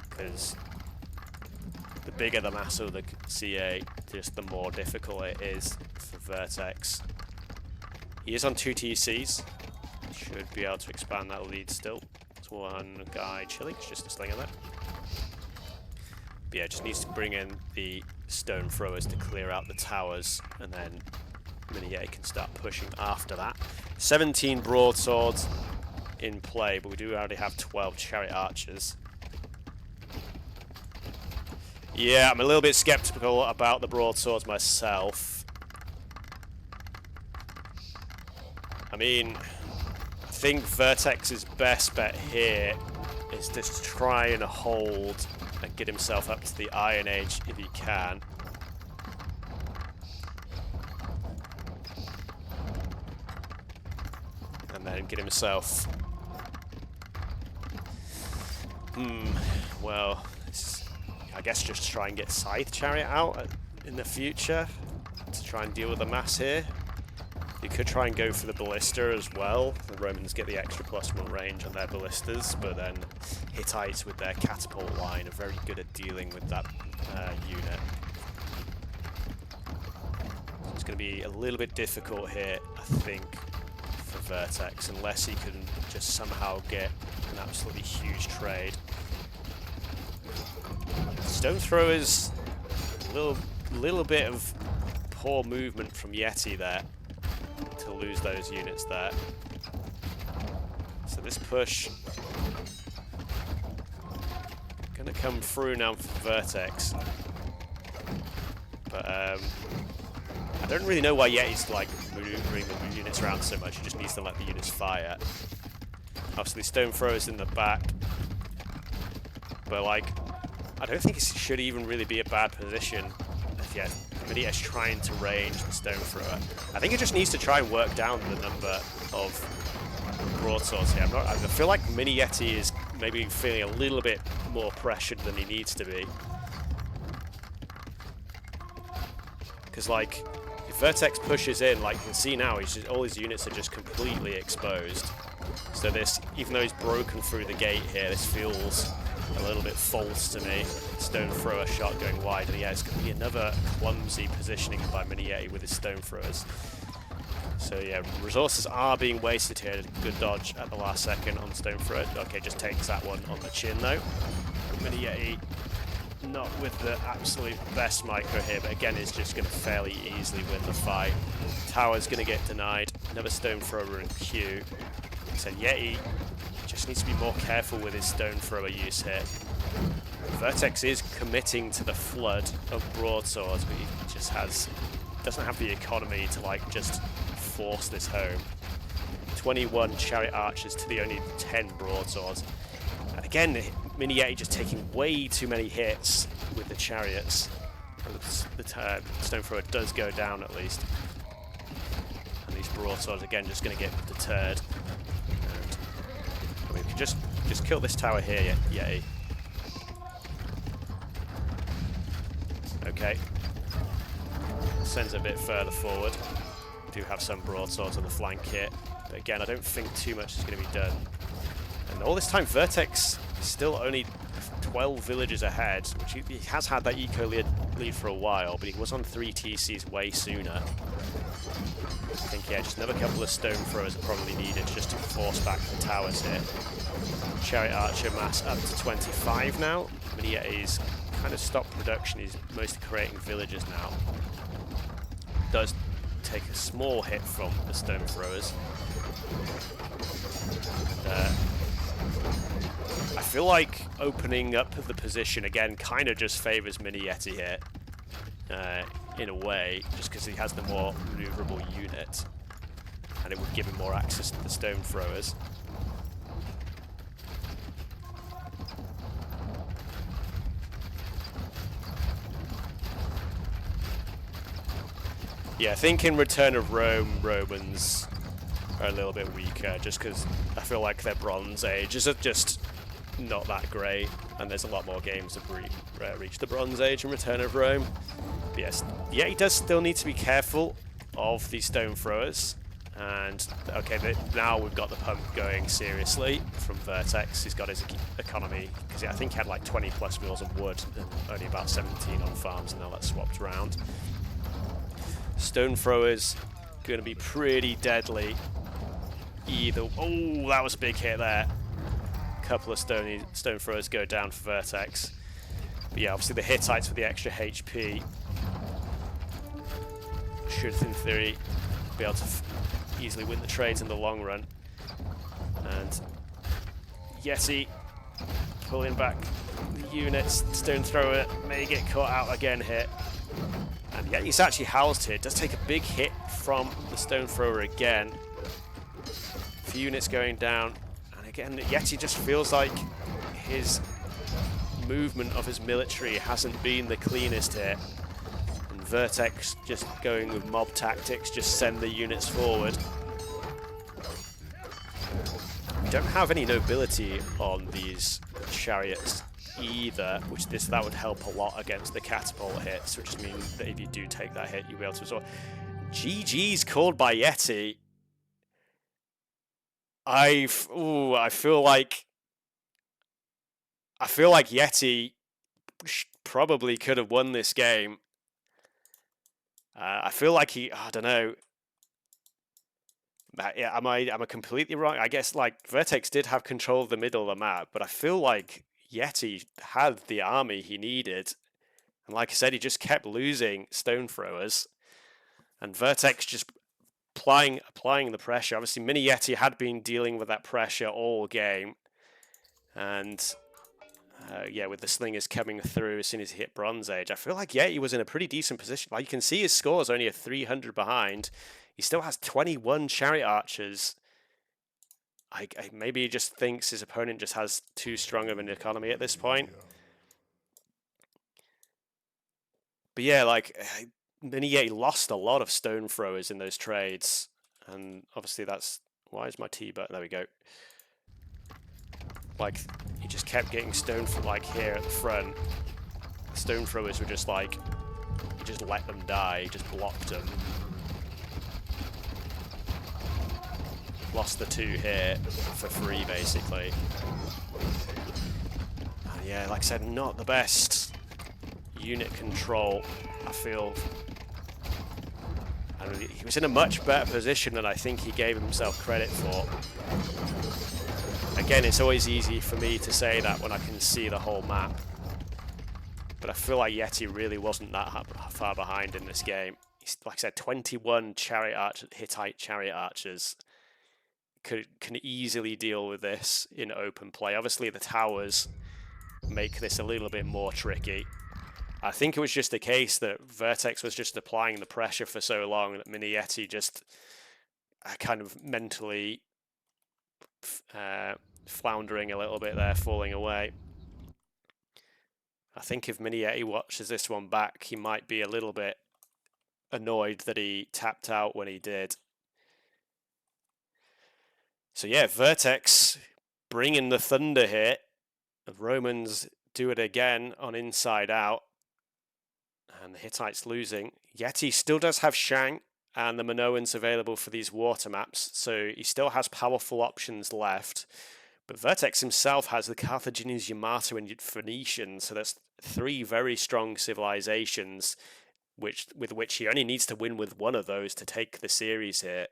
Because the bigger the mass of the CA, just the more difficult it is for Vertex. He is on 2 TCs. Should be able to expand that lead still. There's one guy chilling, it's just a slinger there. But yeah, just needs to bring in the stone throwers to clear out the towers, and then MiniYeti can start pushing after that. 17 broadswords in play, but we do already have 12 chariot archers. Yeah, I'm a little bit skeptical about the broadswords myself. I mean, I think Vertex's best bet here is just to try and hold and get himself up to the Iron Age if he can. And then get himself... well, I guess just try and get Scythe Chariot out in the future to try and deal with the mass here. You could try and go for the ballista as well. The Romans get the extra +1 range on their ballistas, but then Hittites with their catapult line are very good at dealing with that unit. So it's going to be a little bit difficult here, I think, for Vertex, unless he can just somehow get an absolutely huge trade. Stone throwers, a little bit of poor movement from Yeti there to lose those units there. So this push gonna come through now for Vertex, but I don't really know why Yeti's like maneuvering the units around so much. He just needs to let the units fire. Obviously stone throwers in the back, but like I don't think it should even really be a bad position. Yeah, MiniYeti's trying to range the stone thrower. I think it just needs to try and work down the number of broadswords here. I feel like MiniYeti is maybe feeling a little bit more pressured than he needs to be. Because like, if Vertex pushes in, like you can see now, all his units are just completely exposed. So this, even though he's broken through the gate here, this feels a little bit false to me. Stone thrower shot going wide, and yeah, it's going to be another clumsy positioning by MiniYeti with his stone throwers. So yeah, resources are being wasted here. Good dodge at the last second on stone thrower. Okay, just takes that one on the chin though. MiniYeti not with the absolute best micro here, but again is just going to fairly easily win the fight. Tower's going to get denied. Another stone thrower in queue. So Yeti just needs to be more careful with his stone thrower use here. Vertex is committing to the flood of broadswords, but he just doesn't have the economy to like just force this home. 21 chariot archers to the only 10 broadswords. And again, MiniYeti just taking way too many hits with the chariots. The stone thrower does go down at least. And these broadswords again just going to get deterred. We can just kill this tower here, Yeti. Okay. Sends it a bit further forward. We do have some broadswords on the flank here, but again, I don't think too much is going to be done. And all this time, Vertex is still only 12 villages ahead, which he has had that eco lead for a while, but he was on 3 TCs way sooner. I think, yeah, just another couple of stone throwers are probably needed just to force back the towers here. Chariot Archer mass up to 25 now. MiniYeti's kind of stopped production. He's mostly creating villages now. Does take a small hit from the stone throwers. And, I feel like opening up the position again kind of just favors MiniYeti here, in a way, just because he has the more maneuverable unit, and it would give him more access to the stone throwers. Yeah, I think in Return of Rome, Romans are a little bit weaker, just because I feel like their Bronze Age is just not that great, and there's a lot more games that reach the Bronze Age in Return of Rome. But yes, yeah, he does still need to be careful of these stone throwers. And okay, now we've got the pump going seriously from Vertex. He's got his economy, because I think he had like 20 plus wheels of wood and only about 17 on farms, and now that's swapped around. Stone throwers going to be pretty deadly. Either, oh, that was a big hit there. A couple of stone throwers go down for Vertex. But yeah, obviously the Hittites with the extra HP should, in theory, be able to easily win the trades in the long run. And Yeti pulling back the units. Stone thrower may get caught out again here. And Yeti's actually housed here. Does take a big hit from the stone thrower again. A few units going down. And again, Yeti just feels like his movement of his military hasn't been the cleanest here. And Vertex just going with mob tactics, just send the units forward. We don't have any nobility on these chariots either, which that would help a lot against the catapult hits, which means that if you do take that hit, you'll be able to absorb. GG's called by Yeti. I feel like Yeti probably could have won this game. I feel like I don't know. Yeah, am I completely wrong? I guess like Vertex did have control of the middle of the map, but I feel like Yeti had the army he needed, and like I said, he just kept losing stone throwers, and Vertex just applying the pressure. Obviously, MiniYeti had been dealing with that pressure all game, and yeah, with the slingers coming through as soon as he hit Bronze Age, I feel like Yeti was in a pretty decent position. Like you can see, his score is only a 300 behind. He still has 21 chariot archers. Maybe he just thinks his opponent just has too strong of an economy at this point. But yeah, like MiniYeti lost a lot of stone throwers in those trades, and obviously that's why is my T button? There we go. Like he just kept getting stone for like here at the front. Stone throwers were just like he just let them die, just blocked them. Lost the 2 here for free, basically. And yeah, like I said, not the best unit control, I feel. And he was in a much better position than I think he gave himself credit for. Again, it's always easy for me to say that when I can see the whole map. But I feel like Yeti really wasn't that far behind in this game. He's, like I said, 21 Hittite chariot archers. Can easily deal with this in open play. Obviously the towers make this a little bit more tricky. I think it was just the case that Vertex was just applying the pressure for so long that MiniYeti just kind of mentally floundering a little bit there, falling away. I think if MiniYeti watches this one back, he might be a little bit annoyed that he tapped out when he did. So yeah, Vertex bringing the thunder here. The Romans do it again on inside out. And the Hittites losing. Yeti still does have Shang and the Minoans available for these water maps. So he still has powerful options left. But Vertex himself has the Carthaginians, Yamato, and Phoenicians. So that's 3 very strong civilizations with which he only needs to win with one of those to take the series here.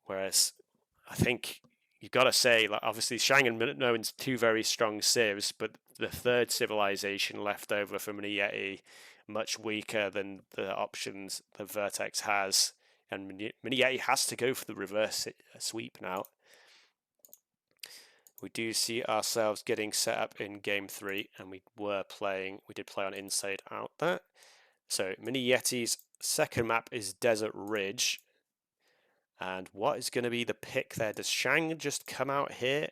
Whereas I think you've got to say, like, obviously Shang and Minoan's 2 very strong civs, but the 3rd civilization left over for MiniYeti much weaker than the options that Vertex has, and MiniYeti has to go for the reverse sweep now. We do see ourselves getting set up in game 3, and we did play on Inside Out there. So MiniYeti's second map is Desert Ridge. And what is going to be the pick there? Does Shang just come out here?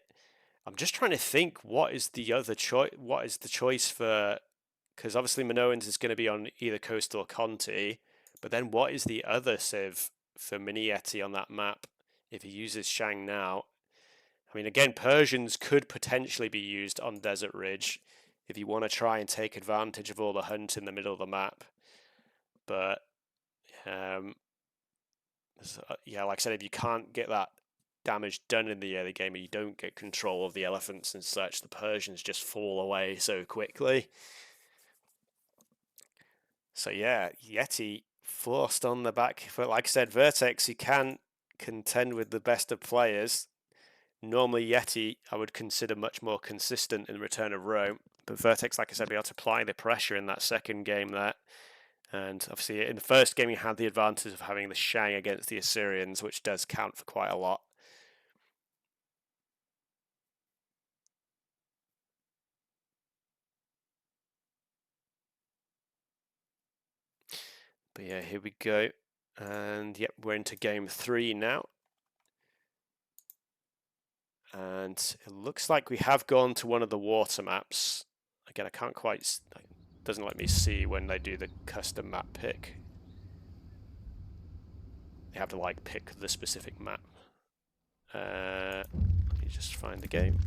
I'm just trying to think, what is the other choice? What is the choice for? Because obviously Minoans is going to be on either Coastal or Conti, but then what is the other civ for MiniYeti on that map if he uses Shang now? I mean, again, Persians could potentially be used on Desert Ridge if you want to try and take advantage of all the hunt in the middle of the map. But yeah, like I said, if you can't get that damage done in the early game and you don't get control of the elephants and such, the Persians just fall away so quickly. So yeah, Yeti forced on the back foot. Like I said, Vertex, he can contend with the best of players. Normally Yeti I would consider much more consistent in the return of Rome, but Vertex, like I said, be able to apply the pressure in that second game there. And obviously in the first game you had the advantage of having the Shang against the Assyrians, which does count for quite a lot. But yeah, here we go. And yep, we're into game 3 now. And it looks like we have gone to one of the water maps. Again, I can't quite, it doesn't let me see when they do the custom map pick. You have to like pick the specific map. Let me just find the game.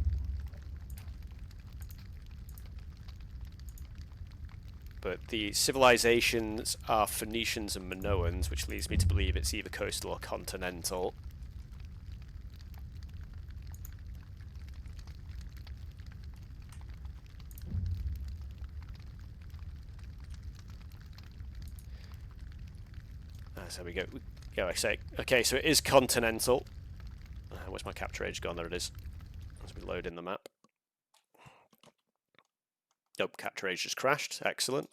But the civilizations are Phoenicians and Minoans, which leads me to believe it's either coastal or continental. So we go. Yeah, I say. Okay, so it is continental. Where's my capture age gone? There it is. As we load in the map. Nope, capture age just crashed. Excellent.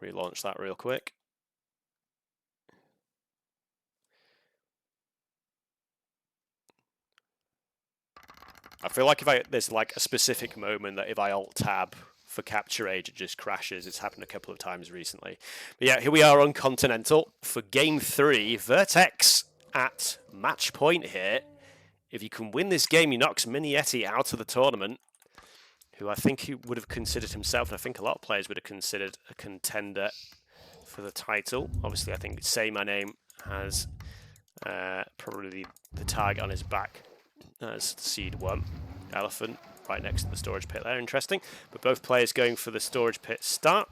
Relaunch that real quick. I feel like there's like a specific moment that if I alt tab for capture age, it just crashes. It's happened a couple of times recently. But yeah, here we are on Continental for game 3. Vertex at match point here. If you can win this game, he knocks MiniYeti out of the tournament, who I think he would have considered himself, and I think a lot of players would have considered a contender for the title. Obviously, I think Say My Name has probably the target on his back as Seed 1 Elephant right next to the storage pit there. Interesting. But both players going for the storage pit start.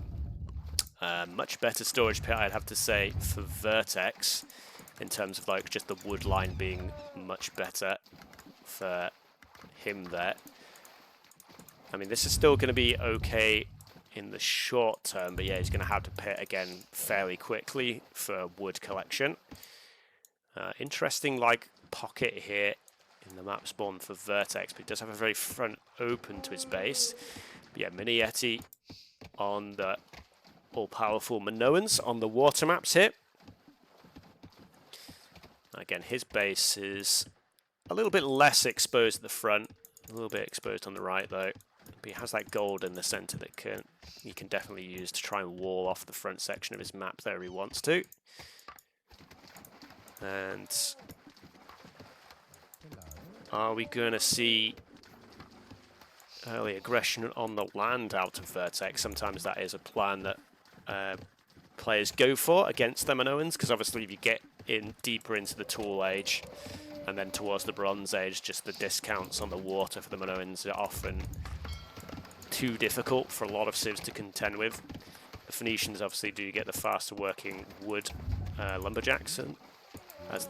Much better storage pit, I'd have to say, for Vertex in terms of like just the wood line being much better for him there. I mean, this is still going to be okay in the short term, but yeah, he's going to have to pit again fairly quickly for wood collection. Interesting like pocket here in the map spawn for Vertex, but he does have a very front open to his base. But yeah, MiniYeti on the all-powerful Minoans on the water maps here. Again, his base is a little bit less exposed at the front, a little bit exposed on the right though. But he has that gold in the center that he can definitely use to try and wall off the front section of his map there if he wants to. And are we going to see early aggression on the land out of Vertex? Sometimes that is a plan that players go for against the Minoans, because obviously if you get in deeper into the Tool Age and then towards the Bronze Age, just the discounts on the water for the Minoans are often too difficult for a lot of civs to contend with. The Phoenicians obviously do get the faster working wood lumberjacks as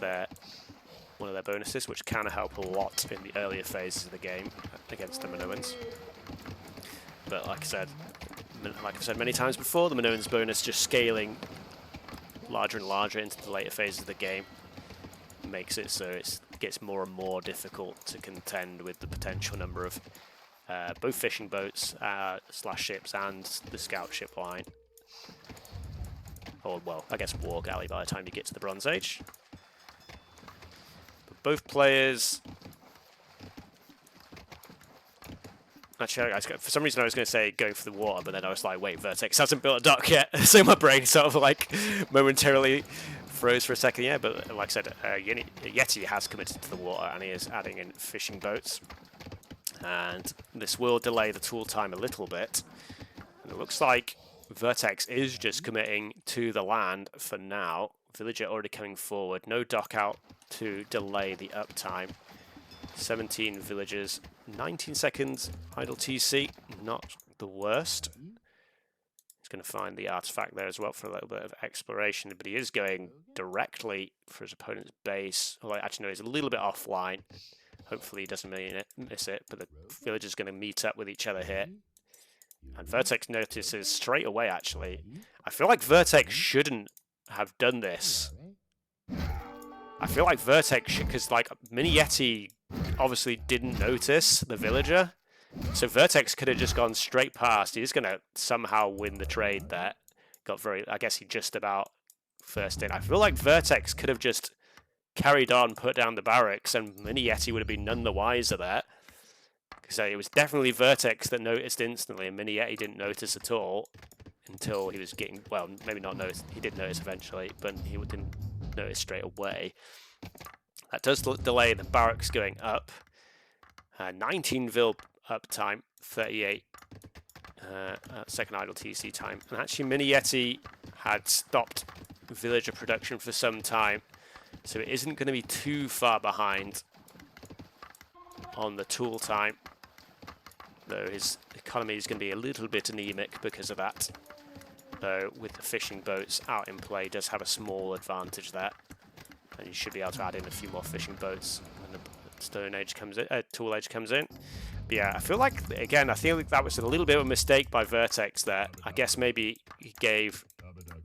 one of their bonuses, which can help a lot in the earlier phases of the game against the Minoans. But like I've said many times before, the Minoans bonus just scaling larger and larger into the later phases of the game makes it so it gets more and more difficult to contend with the potential number of both fishing boats / ships and the scout ship line. Or, well, I guess war galley by the time you get to the Bronze Age. But both players Actually, for some reason I was going to say going for the water, but then I was like, wait, Vertex hasn't built a dock yet. So my brain sort of like momentarily froze for a second. Yeah, but like I said, Yeti has committed to the water and he is adding in fishing boats. And this will delay the tool time a little bit. And it looks like Vertex is just committing to the land for now. Villager already coming forward. No dock out to delay the uptime. 17 villagers, 19 seconds idle TC, not the worst. He's going to find the artifact there as well for a little bit of exploration, but he is going directly for his opponent's base. Although actually no, he's a little bit offline. Hopefully he doesn't miss it, but the villagers going to meet up with each other here. And Vertex notices straight away, actually. I feel like Vertex shouldn't have done this. I feel like Vertex should, because like MiniYeti obviously didn't notice the villager. So Vertex could have just gone straight past. He's going to somehow win the trade there. I guess he just about first in. I feel like Vertex could have just carried on, put down the barracks, and MiniYeti would have been none the wiser there. So it was definitely Vertex that noticed instantly, and MiniYeti didn't notice at all until he was getting, well, maybe not notice. He did notice eventually, but he didn't notice straight away. That does delay the barracks going up. 19 vil uptime, 38 second idle TC time. And actually MiniYeti had stopped villager production for some time, so it isn't going to be too far behind on the tool time. Though his economy is going to be a little bit anemic because of that. Though with the fishing boats out in play, does have a small advantage there. And you should be able to add in a few more fishing boats when the Stone Age comes in, Tool Age comes in. But yeah, I feel like, again, I feel like that was a little bit of a mistake by Vertex there. I guess maybe he gave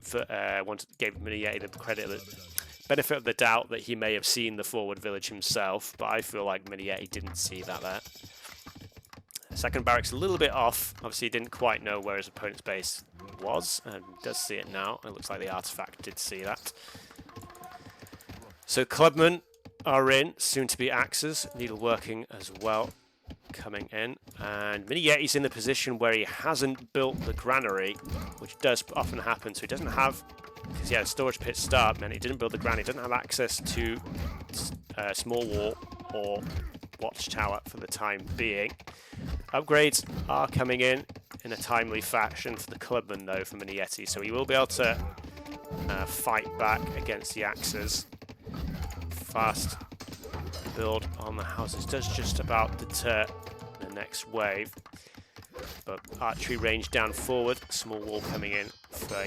MiniYeti the credit, the benefit of the doubt that he may have seen the forward village himself, but I feel like MiniYeti didn't see that there. Second barracks a little bit off. Obviously, he didn't quite know where his opponent's base was, and does see it now. It looks like the artifact did see that. So clubmen are in, soon to be axes, needleworking as well, coming in. And MiniYeti's in the position where he hasn't built the granary, which does often happen. So he doesn't have, because he had a storage pit start, meant he didn't build the granary. He doesn't have access to small wall or watchtower for the time being. Upgrades are coming in a timely fashion for the clubman, though, for MiniYeti, so he will be able to fight back against the axes. Fast build on the houses does just about deter the next wave, but archery range down forward, small wall coming in for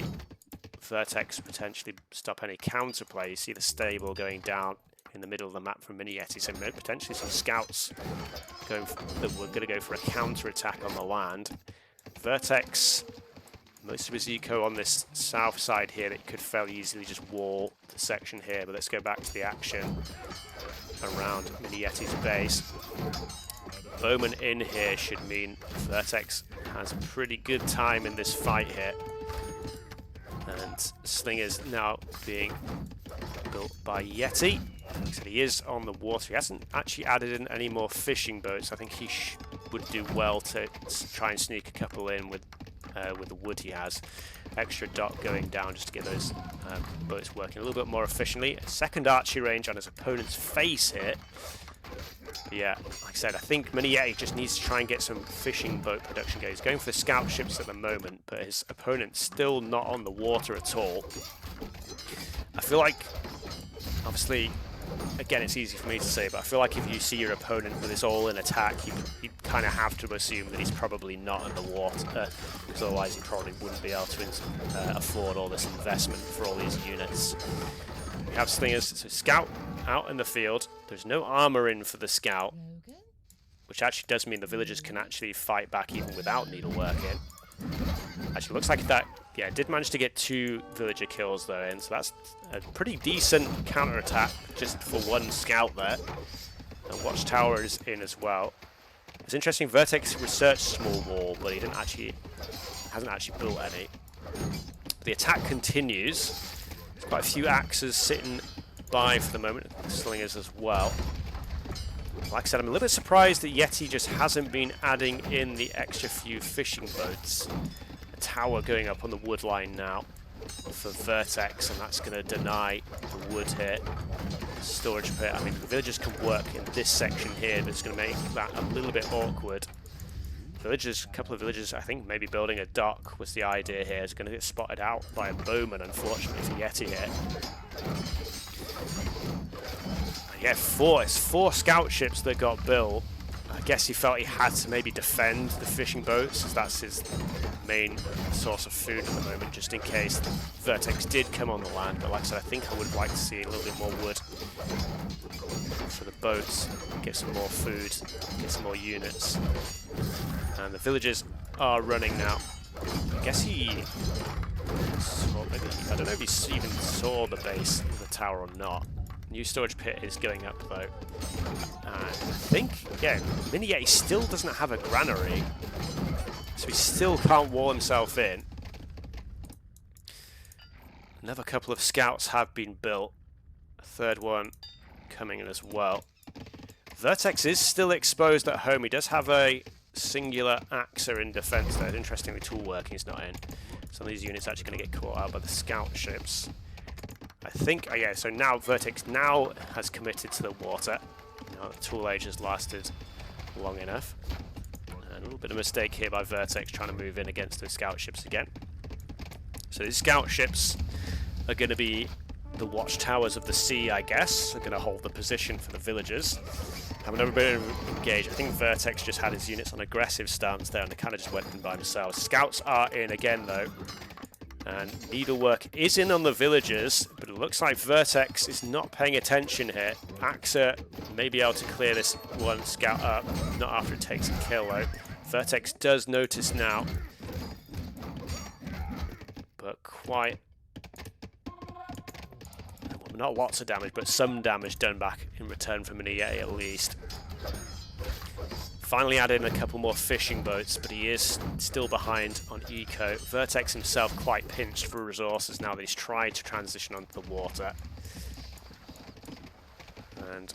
Vertex, potentially stop any counterplay. You see the stable going down in the middle of the map from MiniYeti, so potentially some scouts that were going to go for a counter-attack on the land. Vertex, most of his eco on this south side here that could fairly easily just wall the section here, but let's go back to the action around MiniYeti's base. Bowman in here should mean Vertex has a pretty good time in this fight here. And Slinger's now being built by Yeti. So he is on the water. He hasn't actually added in any more fishing boats. I think he would do well to try and sneak a couple in with the wood he has. Extra dock going down just to get those boats working a little bit more efficiently. A second archery range on his opponent's face here. But yeah, like I said, I think MiniYeti just needs to try and get some fishing boat production going. He's going for the scout ships at the moment, but his opponent's still not on the water at all. I feel like, obviously, again, it's easy for me to say, but I feel like if you see your opponent with his all-in attack, you kind of have to assume that he's probably not in the water, because otherwise he probably wouldn't be able to afford all this investment for all these units. We have Slingers, so Scout out in the field. There's no armor in for the Scout, which actually does mean the villagers can actually fight back even without needlework in. Actually, looks like that, yeah, did manage to get 2 villager kills though in, so that's a pretty decent counter-attack just for one scout there. And Watchtower is in as well. It's interesting, Vertex researched small wall, but he hasn't actually built any. The attack continues. There's quite a few axes sitting by for the moment, slingers as well. Like I said, I'm a little bit surprised that Yeti just hasn't been adding in the extra few fishing boats. A tower going up on the wood line now for Vertex, and that's going to deny the wood here. Storage pit. I mean, the villagers can work in this section here, but it's going to make that a little bit awkward. Villagers, a couple of villagers, I think maybe building a dock was the idea here. Is going to get spotted out by a bowman, unfortunately, for Yeti here. Yeah, it's four scout ships that got built. I guess he felt he had to maybe defend the fishing boats, as that's his main source of food at the moment, just in case Vertex did come on the land. But like I said, I think I would like to see a little bit more wood for the boats, get some more food, get some more units. And the villagers are running now. I guess he saw, maybe, I don't know if he even saw the base of the tower or not. New storage pit is going up though. And I think, yeah, MiniYeti still doesn't have a granary, so he still can't wall himself in. Another couple of scouts have been built. A third one coming in as well. Vertex is still exposed at home. He does have a singular Axa in defense there. Interestingly, tool working is not in. Some of these units are actually going to get caught out by the scout ships. I think, yeah, so now Vertex now has committed to the water. Now the tool age has lasted long enough. And a little bit of mistake here by Vertex trying to move in against those scout ships again. So these scout ships are going to be the watchtowers of the sea, I guess. They're going to hold the position for the villagers. Have another bit of engage. I think Vertex just had his units on aggressive stance there and they kind of just went in by themselves. Scouts are in again though. And needlework is in on the villagers, but it looks like Vertex is not paying attention here. Axa may be able to clear this one scout up, not after it takes a kill though. Vertex does notice now, but quite, well, not lots of damage, but some damage done back in return from MiniYeti at least. Finally added in a couple more fishing boats, but he is still behind on eco. Vertex himself quite pinched for resources now that he's tried to transition onto the water. And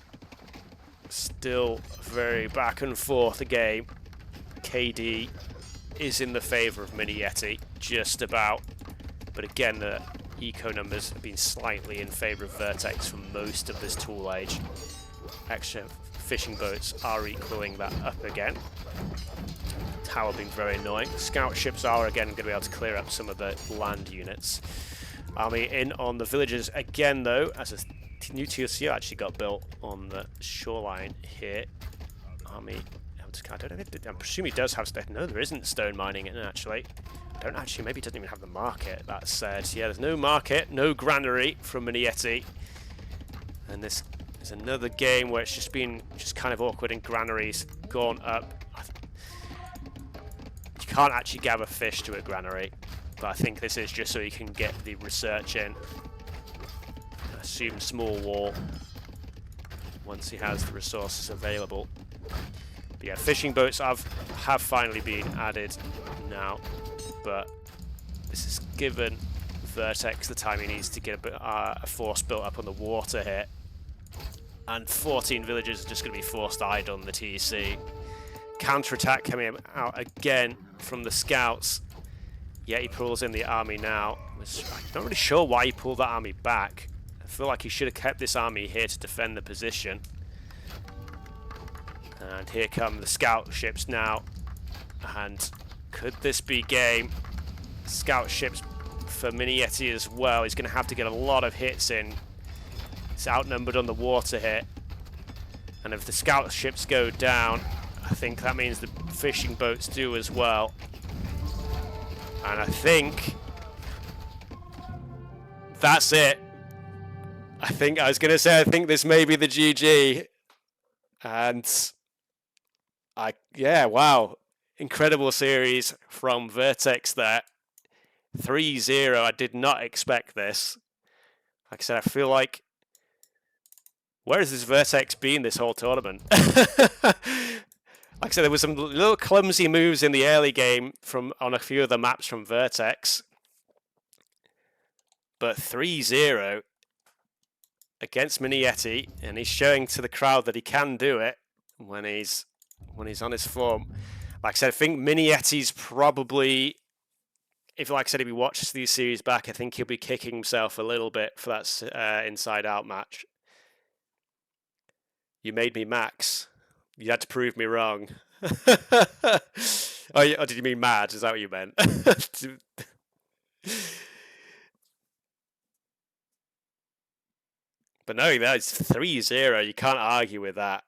still very back and forth a game. KD is in the favour of MiniYeti, just about. But again, the eco numbers have been slightly in favour of Vertex for most of this tool age. Extra fishing boats are equaling that up again. Tower being very annoying. Scout ships are again going to be able to clear up some of the land units. Army in on the villagers again though, as a new TLC actually got built on the shoreline here. Army, I'm presuming he does have stone. No, there isn't stone mining in actually. Don't actually, maybe he doesn't even have the market. That said, yeah, there's no market, no granary from MiniYeti. And this is another game where it's just been kind of awkward and granaries gone up. You can't actually gather fish to a granary, but I think this is just so you can get the research in. I assume small wall once he has the resources available. But yeah, fishing boats have finally been added now, but this has given Vertex the time he needs to get a force built up on the water here. And 14 villagers are just going to be forced idle on the TC. Counter-attack coming out again from the scouts. Yeah, he pulls in the army now. I'm not really sure why he pulled that army back. I feel like he should have kept this army here to defend the position. And here come the scout ships now. And could this be game? Scout ships for MiniYeti as well. He's going to have to get a lot of hits in. It's outnumbered on the water here. And if the scout ships go down, I think that means the fishing boats do as well. And I think that's it. I think this may be the GG. And yeah, wow. Incredible series from Vertex there. 3-0. I did not expect this. Like I said, I feel like, where has this Vertex been this whole tournament? Like I said, there were some little clumsy moves in the early game on a few of the maps from Vertex. But 3-0 against MiniYeti, and he's showing to the crowd that he can do it. when he's on his form. Like I said, I think MiniYeti's probably, if like I said, if he watches these series back, I think he'll be kicking himself a little bit for that Inside Out match. You made me Max. You had to prove me wrong. Oh, did you mean mad? Is that what you meant? But no, that's 3-0. You can't argue with that.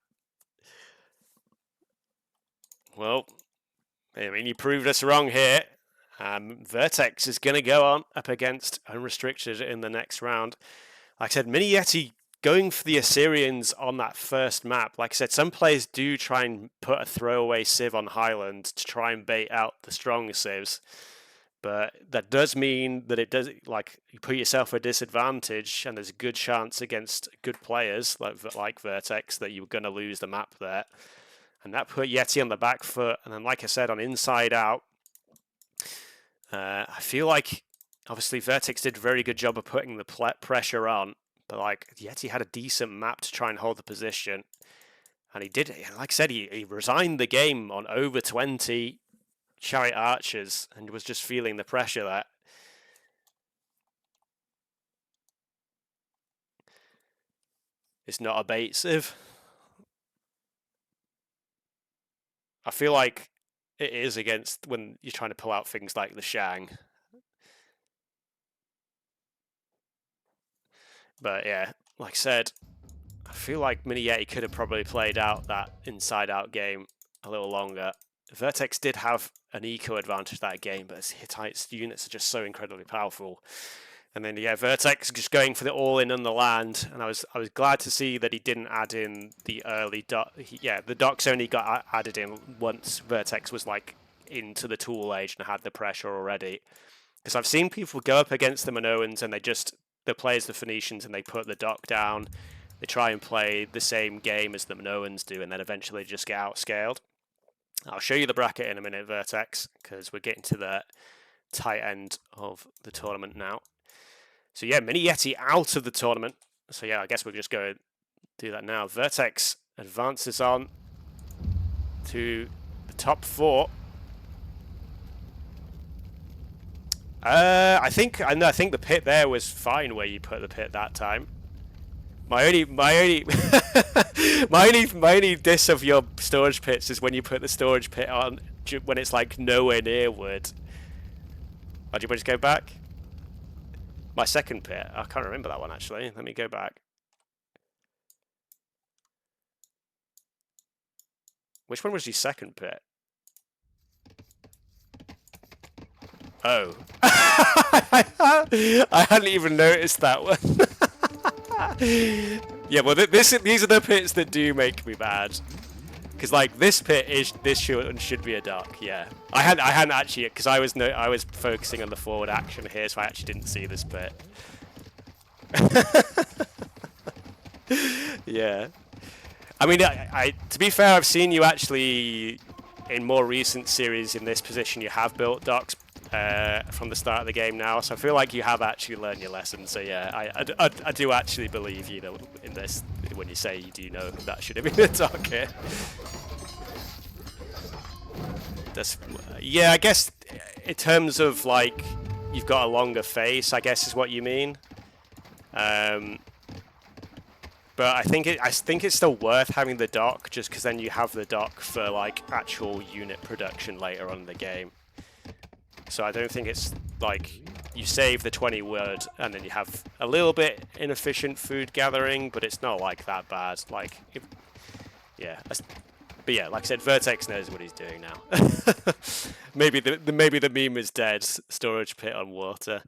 Well, I mean, you proved us wrong here. Vertex is going to go on up against Unrestricted in the next round. Like I said, MiniYeti going for the Assyrians on that first map. Like I said, some players do try and put a throwaway Civ on Highland to try and bait out the strong Civs. But that does mean that it does, like, you put yourself at a disadvantage, and there's a good chance against good players like Vertex that you're going to lose the map there. And that put Yeti on the back foot. And then, like I said, on Inside Out, I feel like, obviously, Vertex did a very good job of putting the pressure on. But, like, Yeti had a decent map to try and hold the position. And he did, like I said, he resigned the game on over 20 Chariot Archers and was just feeling the pressure there. It's not a bait Civ. I feel like it is against when you're trying to pull out things like the Shang. But yeah, like I said, I feel like MiniYeti could have probably played out that Inside Out game a little longer. Vertex did have an eco advantage that game, but his Hittite units are just so incredibly powerful. And then yeah, Vertex just going for the all-in on the land, and I was glad to see that he didn't add in the early dock. Yeah, the docks only got added in once Vertex was like into the tool age and had the pressure already. Because I've seen people go up against the Minoans and they play as the Phoenicians and they put the dock down. They try and play the same game as the Minoans do, and then eventually just get outscaled. I'll show you the bracket in a minute, Vertex, because we're getting to the tight end of the tournament now. So yeah, MiniYeti out of the tournament. So yeah, I guess we'll just go and do that now. Vertex advances on to the top 4. I think the pit there was fine where you put the pit that time. My only diss of your storage pits is when you put the storage pit on when it's like nowhere near wood. Oh, do you want to go back? My second pit. I can't remember that one actually. Let me go back. Which one was your second pit? Oh. I hadn't even noticed that one. Yeah, well, these are the pits that do make me mad. Because like this pit should be a dock. Yeah, I hadn't actually, because I was focusing on the forward action here, so I actually didn't see this pit. Yeah, I mean, to be fair, I've seen you actually in more recent series in this position. You have built docks from the start of the game now, so I feel like you have actually learned your lesson. So yeah, I do actually believe you though in this when you say you do know that should have been a dock here. Yeah, I guess in terms of like you've got a longer face, I guess is what you mean. But I think it's still worth having the dock just because then you have the dock for like actual unit production later on in the game. So I don't think it's like you save the 20 wood and then you have a little bit inefficient food gathering, but it's not like that bad. Like, yeah. But yeah, like I said, Vertex knows what he's doing now. Maybe the meme is dead. Storage pit on water.